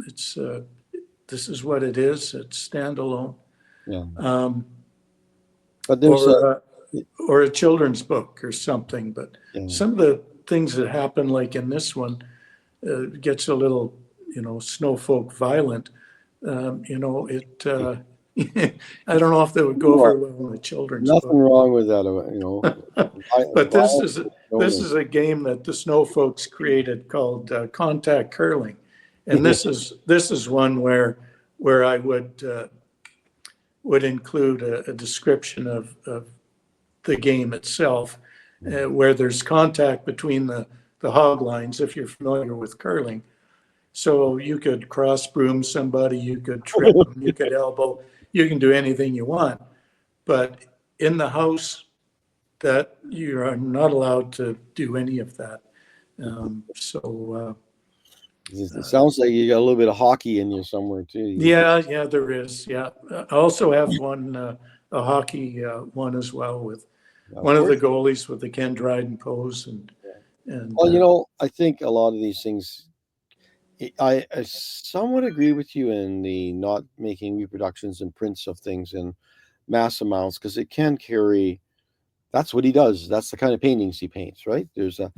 This is what it is. It's standalone. Yeah. But there's or a children's book or something. But some of the things that happen, like in this one, gets a little, snowfolk violent. I don't know if that would go over well in a children's book. Nothing wrong with that, But this is a game that the snow folks created called contact curling, and this is one where I would include a description of the game itself, where there's contact between the hog lines, if you're familiar with curling. So you could cross broom somebody, you could trip them, you could elbow, you can do anything you want. But in the house, that you are not allowed to do any of that. It sounds like you got a little bit of hockey in you somewhere too. Yeah, there is. Yeah, I also have one a hockey one as well with one of the goalies with the Ken Dryden pose and. Well, I think a lot of these things. I somewhat agree with you in the not making reproductions and prints of things in mass amounts, because it can carry. That's what he does. That's the kind of paintings he paints, right? There's a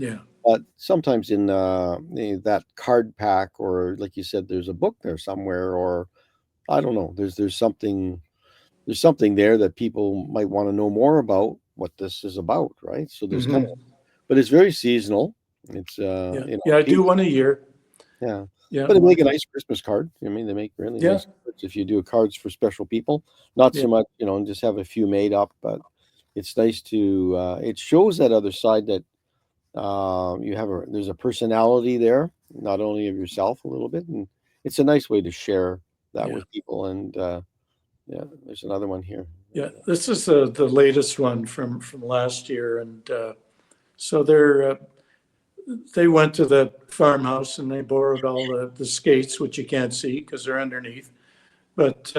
But sometimes in that card pack, or like you said, there's a book there somewhere, or I don't know. There's something there that people might want to know more about what this is about, right? So there's kind of, but it's very seasonal. It's I do one a year. Yeah. Yeah. But they make a nice Christmas card. I mean, they make really nice cards if you do cards for special people. Not so much, just have a few made up, but it's nice to it shows that other side that there's a personality there, not only of yourself a little bit, and it's a nice way to share that with people. And there's another one here. Yeah, this is the latest one from last year, and so they went to the farmhouse and they borrowed all the skates, which you can't see because they're underneath. But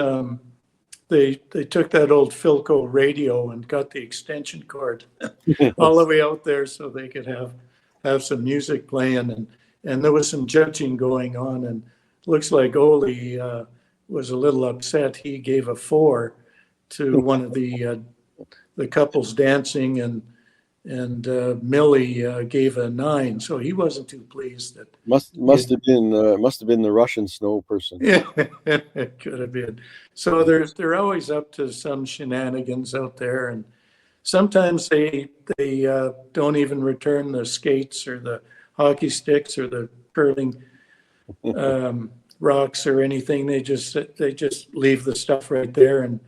they took that old Philco radio and got the extension cord all the way out there so they could have some music playing, and there was some judging going on, and looks like Oli was a little upset. He gave a 4 to one of the couples dancing, and Millie gave a 9, so he wasn't too pleased. That must have been the Russian snow person. Yeah, it could have been. So they're always up to some shenanigans out there, and sometimes they don't even return the skates or the hockey sticks or the curling rocks or anything. They just leave the stuff right there and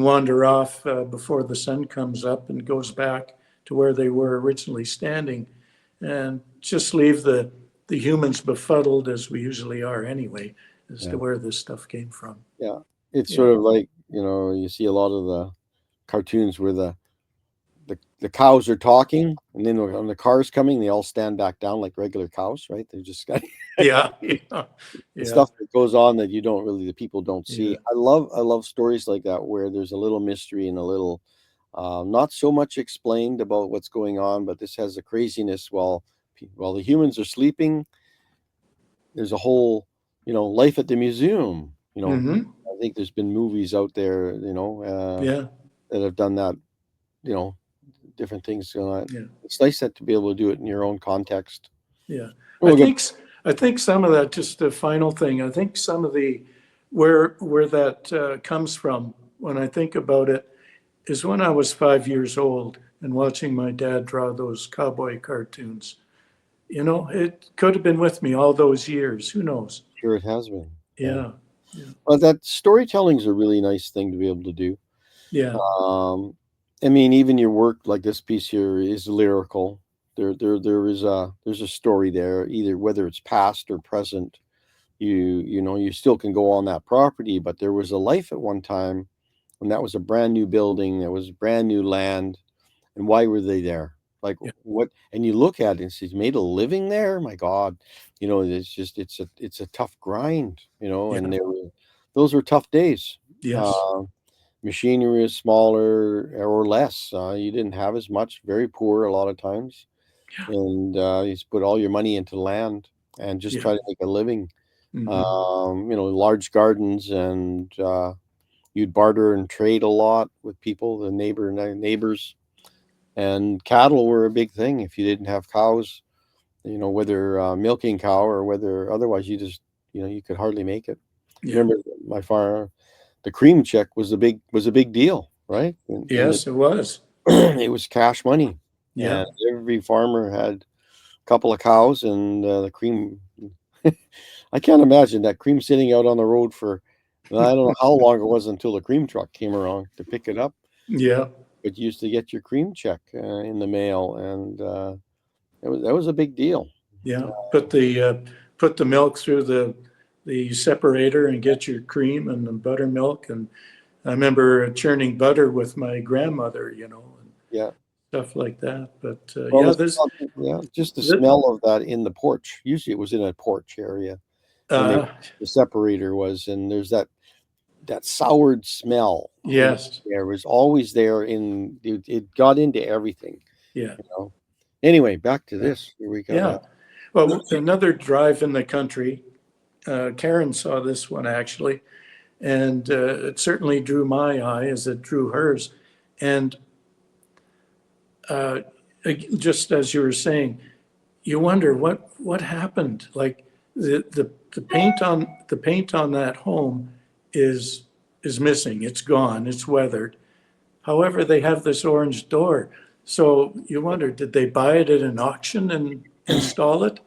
wander off before the sun comes up and goes back to where they were originally standing, and just leave the humans befuddled, as we usually are anyway, as to where this stuff came from. Yeah, it's sort of like, you see a lot of the cartoons where the cows are talking, and then when the car's coming, they all stand back down like regular cows, right? They're just got stuff that goes on that the people don't see. I love stories like that where there's a little mystery and a little not so much explained about what's going on, but this has a craziness while the humans are sleeping. There's a whole life at the museum. I think there's been movies out there that have done that, different things going on. It's nice to be able to do it in your own context. I think some of that, just the final thing, I think some of the where that comes from, when I think about it, is when I was 5 years old and watching my dad draw those cowboy cartoons. It could have been with me all those years. Who knows? Sure, it has been. Yeah. Well, that storytelling is a really nice thing to be able to do. Yeah. I mean, even your work like this piece here is lyrical. There's a story there, either whether it's past or present. You still can go on that property, but there was a life at one time when that was a brand new building, there was brand new land, and why were they there? Like what? And you look at it and he's made a living there. My God, it's a tough grind, and those were tough days. Yes. Machinery is smaller or less. You didn't have as much, very poor a lot of times. And you put all your money into land and just try to make a living. Large gardens, and you'd barter and trade a lot with people, the neighbors. And cattle were a big thing. If you didn't have cows, whether milking cow or whether otherwise, you just, you could hardly make it. Remember my farm, the cream check was a big deal, right? Yes, it was. It was cash money. Yeah. And every farmer had a couple of cows, and the cream. I can't imagine that cream sitting out on the road for, I don't know how long it was until the cream truck came around to pick it up. Yeah. But you used to get your cream check in the mail, and that was a big deal. Yeah. Put the milk through the separator and get your cream and the buttermilk. And I remember churning butter with my grandmother, and stuff like that. But just the smell of that in the porch. Usually it was in a porch area. The separator was, and there's that soured smell. Yes. There was always there, it got into everything. Yeah. Anyway, back to this. Here we go. Yeah. Well, another drive in the country. Karen saw this one actually, and it certainly drew my eye as it drew hers. And just as you were saying, you wonder what happened. Like the paint on that home is missing. It's gone. It's weathered. However, they have this orange door. So you wonder, did they buy it at an auction and install it?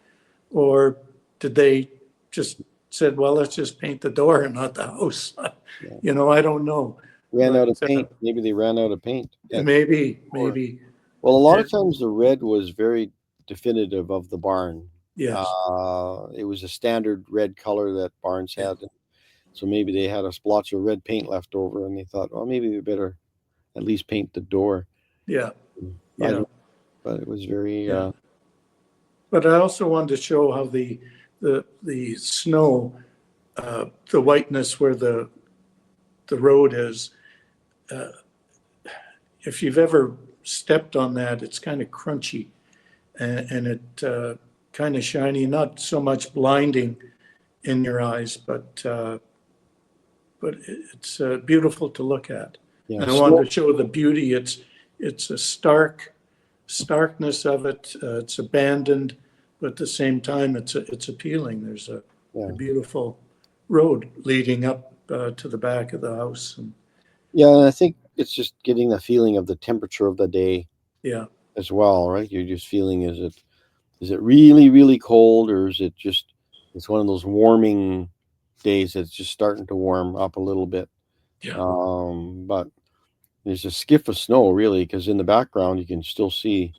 Or did they just said, well, let's just paint the door and not the house? You know, I don't know. Ran out of paint. Maybe they ran out of paint. Yeah. Maybe. Well, a lot of times the red was very definitive of the barn. Yes. It was a standard red color that barns had. So maybe they had a splotch of red paint left over and they thought, well, maybe we better at least paint the door. Yeah. But it was very... But I also wanted to show how the snow, the whiteness where the road is, if you've ever stepped on that, it's kind of crunchy and it kind of shiny, not so much blinding in your eyes, but it's beautiful to look at. Yeah, and I wanted to show the beauty. It's a starkness of it. It's abandoned, but at the same time, it's appealing. There's a beautiful road leading up to the back of the house. And I think it's just getting the feeling of the temperature of the day. Yeah. As well, right? You're just feeling, is it really, really cold, or is it just, it's one of those warming days that's just starting to warm up a little bit. Yeah. But there's a skiff of snow, really, because in the background you can still see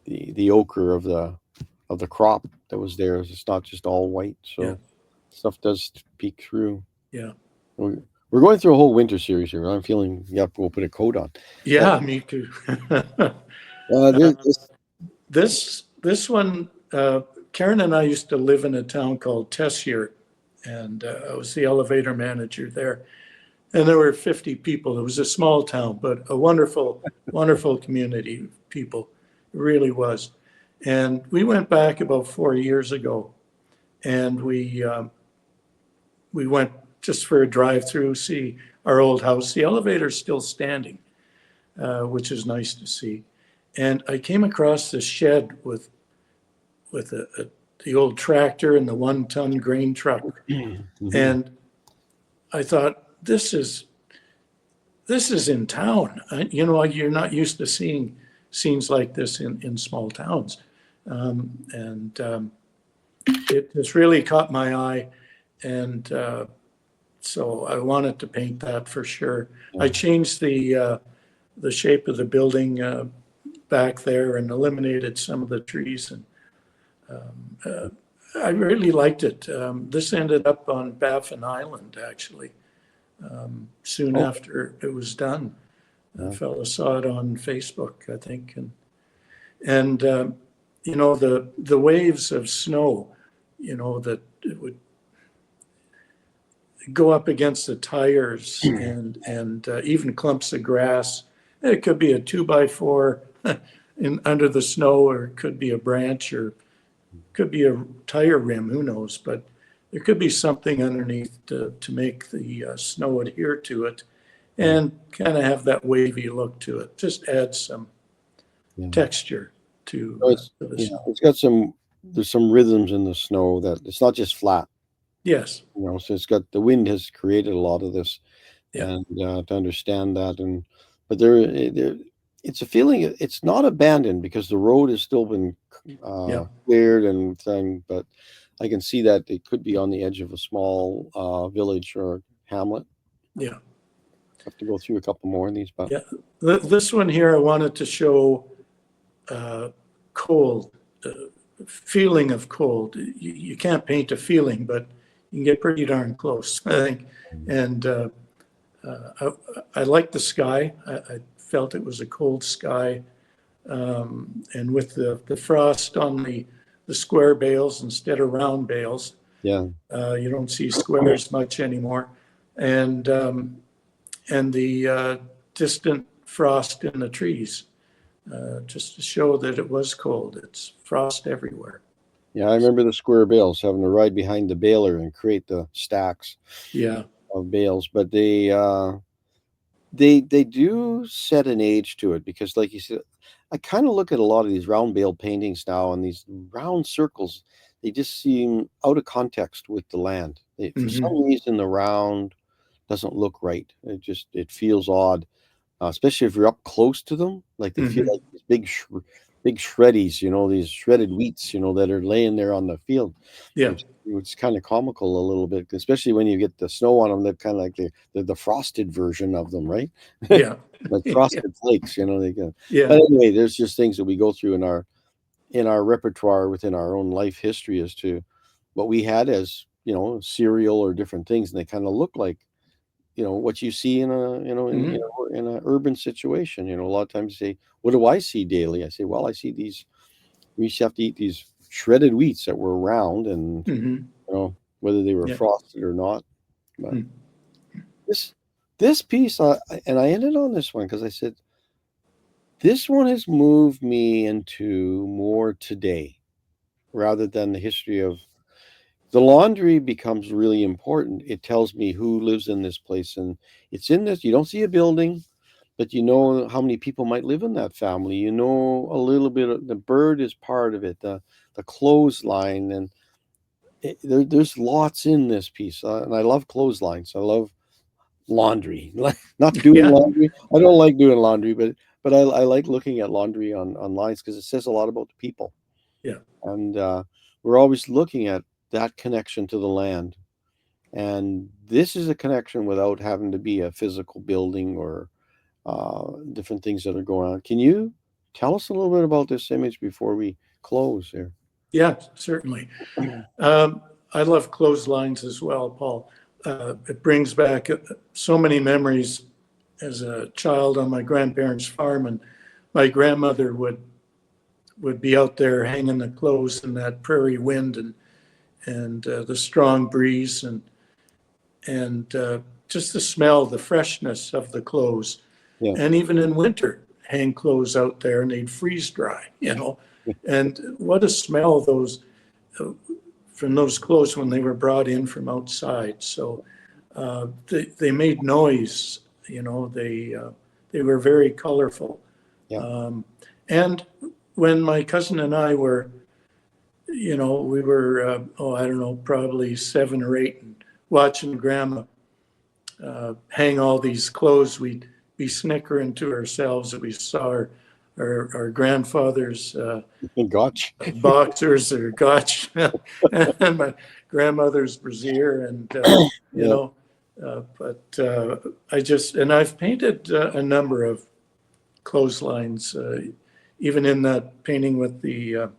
the ochre of the crop that was there. It's not just all white, so stuff does peek through. Yeah. We're going through a whole winter series here. I'm feeling we'll put a coat on. Yeah, me too. This one, Karen and I used to live in a town called Tessier, and I was the elevator manager there. And there were 50 people. It was a small town, but a wonderful, wonderful community of people. It really was. And we went back about 4 years ago, and we went just for a drive through, see our old house. The elevator's still standing, which is nice to see. And I came across this shed with the old tractor and the 1-ton grain truck. Mm-hmm. And I thought, this is in town. You're not used to seeing scenes like this in small towns. It just really caught my eye. And so I wanted to paint that for sure. I changed the shape of the building back there and eliminated some of the trees. And I really liked it. This ended up on Baffin Island, actually, soon after it was done. A fellow saw it on Facebook, I think. And the waves of snow, that it would go up against the tires and even clumps of grass. It could be a 2x4 under the snow, or it could be a branch, or could be a tire rim, who knows, but there could be something underneath to make the snow adhere to it and kind of have that wavy look to it. Just add some texture to the snow. It's got there's some rhythms in the snow that it's not just flat. Yes. So it's got, the wind has created a lot of this, and to understand that, but there it's a feeling, it's not abandoned because the road has still been cleared and thing, but I can see that it could be on the edge of a small village or hamlet. Yeah. Have to go through a couple more of these, but this one here I wanted to show cold, feeling of cold. You can't paint a feeling, but you can get pretty darn close, I think. And I like the sky. I felt it was a cold sky, and with the frost on the square bales instead of round bales. You don't see squares much anymore, and the distant frost in the trees, just to show that it was cold. It's frost everywhere. Yeah, I remember the square bales, having to ride behind the baler and create the stacks of bales. But they do set an age to it, because like you said, I kind of look at a lot of these round bale paintings now, and these round circles, they just seem out of context with the land. For some reason, the round doesn't look right. It feels odd, especially if you're up close to them. Like they feel like these big shreddies, these shredded wheats, that are laying there on the field. Yeah. It's kind of comical a little bit, especially when you get the snow on them. They're kind of like they're the frosted version of them, right? Yeah. Like frosted flakes, they can. Yeah. But anyway, there's just things that we go through in our repertoire within our own life history as to what we had as, cereal or different things, and they kind of look like, what you see in a, in an urban situation. A lot of times you say, what do I see daily? I say, well, I see these, we used to have to eat these shredded wheats that were round, and whether they were frosted or not. But this piece, and I ended on this one because I said, this one has moved me into more today rather than the history of the laundry becomes really important. It tells me who lives in this place, and it's in this. You don't see a building, but you know how many people might live in that family. You know a little bit of the bird is part of it, the clothesline, and there's lots in this piece. And I love clotheslines. I love laundry. Not doing laundry. I don't like doing laundry, but I like looking at laundry on lines because it says a lot about the people. Yeah. And we're always looking at that connection to the land. And this is a connection without having to be a physical building or different things that are going on. Can you tell us a little bit about this image before we close here? Yeah, certainly. I love clotheslines as well, Paul. It brings back so many memories as a child on my grandparents' farm, and my grandmother would be out there hanging the clothes in that prairie wind and the strong breeze and just the smell, the freshness of the clothes. Yeah. And even in winter, hang clothes out there and they'd freeze dry, And what a smell those from those clothes when they were brought in from outside. So they made noise, they were very colorful. Yeah. And when my cousin and I were, we were, I don't know, probably 7 or 8, and watching Grandma hang all these clothes, we'd be snickering to ourselves that we saw our grandfather's Gotch. boxers or gotch, and my grandmother's brassiere, and but I've painted a number of clotheslines, even in that painting with the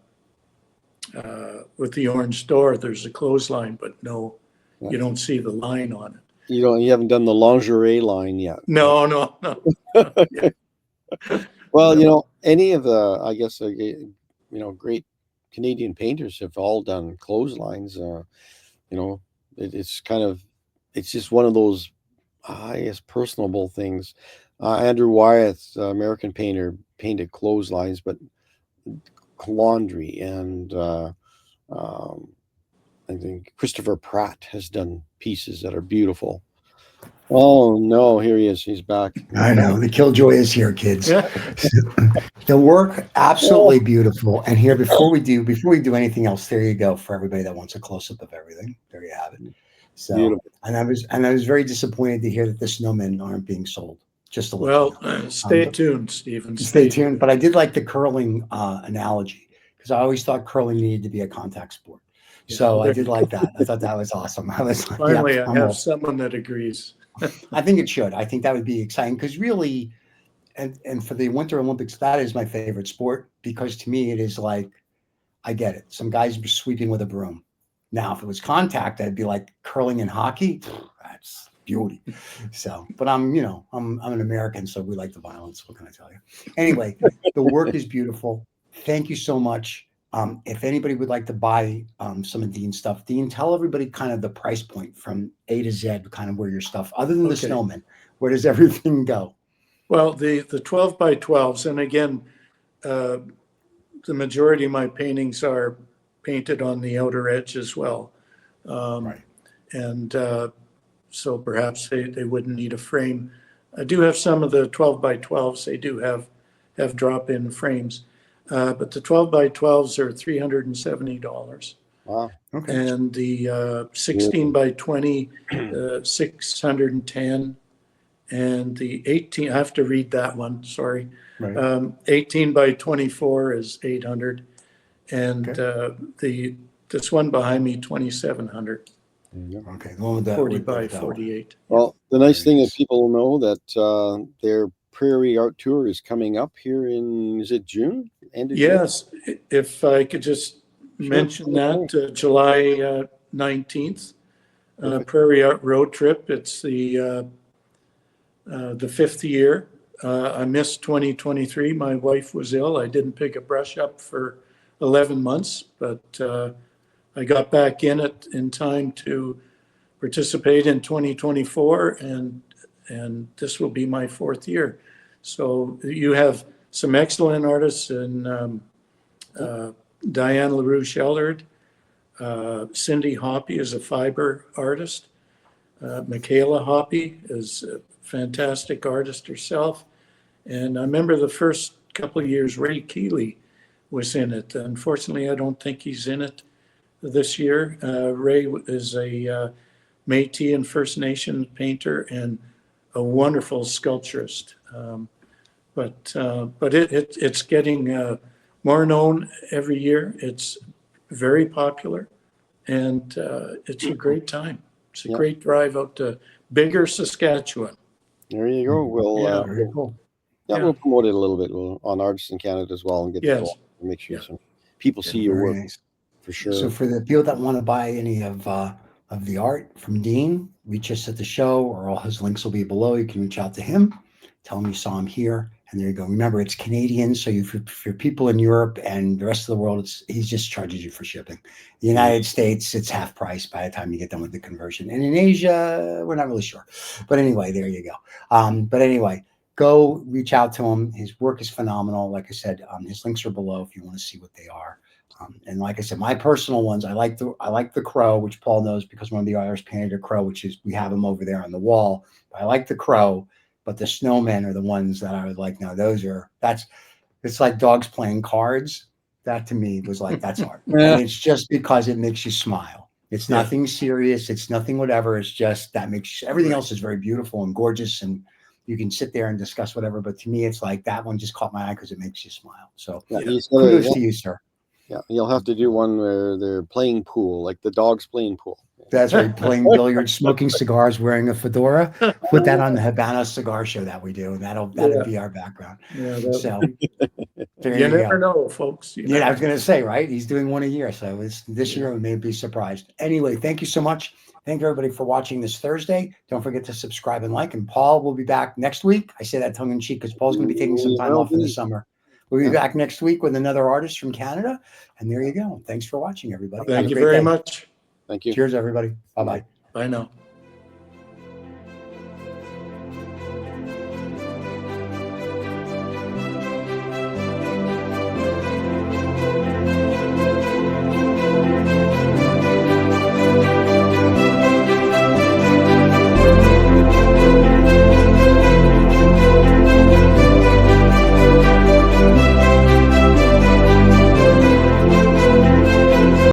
orange door. There's a clothesline, but no, you don't see the line on it. You haven't done the lingerie line yet. No. Yeah. Well, any of the, I guess, great Canadian painters have all done clotheslines. It's just one of those, I guess, personable things. Andrew Wyeth, American painter, painted clotheslines, but laundry, and I think Christopher Pratt has done pieces that are beautiful. Oh no, here he is. He's back. I know the killjoy is here, kids. The work absolutely beautiful. And here, before we do anything else, there you go for everybody that wants a close up of everything. There you have it. So, beautiful. And I was very disappointed to hear that the snowmen aren't being sold. Just a little. Well, stay tuned, Stephen. Stay tuned. But I did like the curling analogy, because I always thought curling needed to be a contact sport. So I did like that. I thought that was awesome. I was like, finally, I have someone that agrees. I think it should. I think that would be exciting, because really, and for the Winter Olympics, that is my favorite sport, because to me it is like, I get it. Some guys sweeping with a broom. Now, if it was contact, I'd be like curling and hockey. That's beauty. So, but I'm an American, so we like the violence. What can I tell you? Anyway, the work is beautiful. Thank you so much. If anybody would like to buy some of Dean's stuff, Dean, tell everybody kind of the price point from A to Z, kind of where your stuff, other than the snowmen, where does everything go? Well, the 12 by 12s, and again, the majority of my paintings are painted on the outer edge as well. Right. And so perhaps they wouldn't need a frame. I do have some of the 12 by 12s. They do have drop-in frames. But the 12 by 12s are $370. Wow. Okay. And the 16 by 20, 610. And the 18, I have to read that one, sorry. Right. 18 by 24 is 800. And this one behind me, 2,700. Okay. The one with the 40 by 48. Well, the nice thing is people know that their Prairie Art Tour is coming up here in, is it June? End of June? Yes, if I could just mention that, July 19th, Prairie Art Road Trip. It's the 5th year. I missed 2023. My wife was ill. I didn't pick a brush up for 11 months, but I got back in it in time to participate in 2024, and this will be my 4th year. So you have some excellent artists in Diane LaRouche Ellard. Cindy Hoppy is a fiber artist. Michaela Hoppy is a fantastic artist herself. And I remember the first couple of years, Ray Keeley was in it. Unfortunately, I don't think he's in it this year. Ray is a Métis and First Nation painter and a wonderful sculpturist. But it's getting more known every year. It's very popular, and it's a great time. It's a great drive out to Bigger, Saskatchewan. There you go. We'll Very cool. we'll promote it a little bit on Artists in Canada as well, and get it make sure some people see your work. Nice. For sure. So for the people that want to buy any of the art from Dean, reach us at the show, or all his links will be below. You can reach out to him, tell him you saw him here, and there you go. Remember, it's Canadian, so for people in Europe and the rest of the world, he just charges you for shipping. The United States, it's half price by the time you get done with the conversion. And in Asia, we're not really sure. But anyway, there you go. But anyway, go reach out to him. His work is phenomenal. Like I said, his links are below if you want to see what they are. And like I said, my personal ones, I like the crow, which Paul knows because one of the artists painted a crow, which is, we have them over there on the wall. But I like the crow, but the snowmen are the ones that I would like. Now it's like dogs playing cards. That to me was like, that's art. And it's just because it makes you smile. It's nothing serious. It's nothing whatever. It's just that makes you, everything else is very beautiful and gorgeous, and you can sit there and discuss whatever. But to me, it's like that one just caught my eye because it makes you smile. So kudos to you, sir. Yeah, you'll have to do one where they're playing pool, like the dogs playing pool. That's right, playing billiards, smoking cigars, wearing a fedora. Put that on the Habana cigar show that we do, and that'll be our background. Yeah, so there you never know, folks. I was going to say, right? He's doing one a year, so this year we may be surprised. Anyway, thank you so much. Thank you, everybody, for watching this Thursday. Don't forget to subscribe and like. And Paul will be back next week. I say that tongue in cheek because Paul's going to be taking some time off in the summer. We'll be back next week with another artist from Canada. And there you go. Thanks for watching, everybody. Thank you very much. Thank you. Cheers, everybody. Bye-bye. Bye now.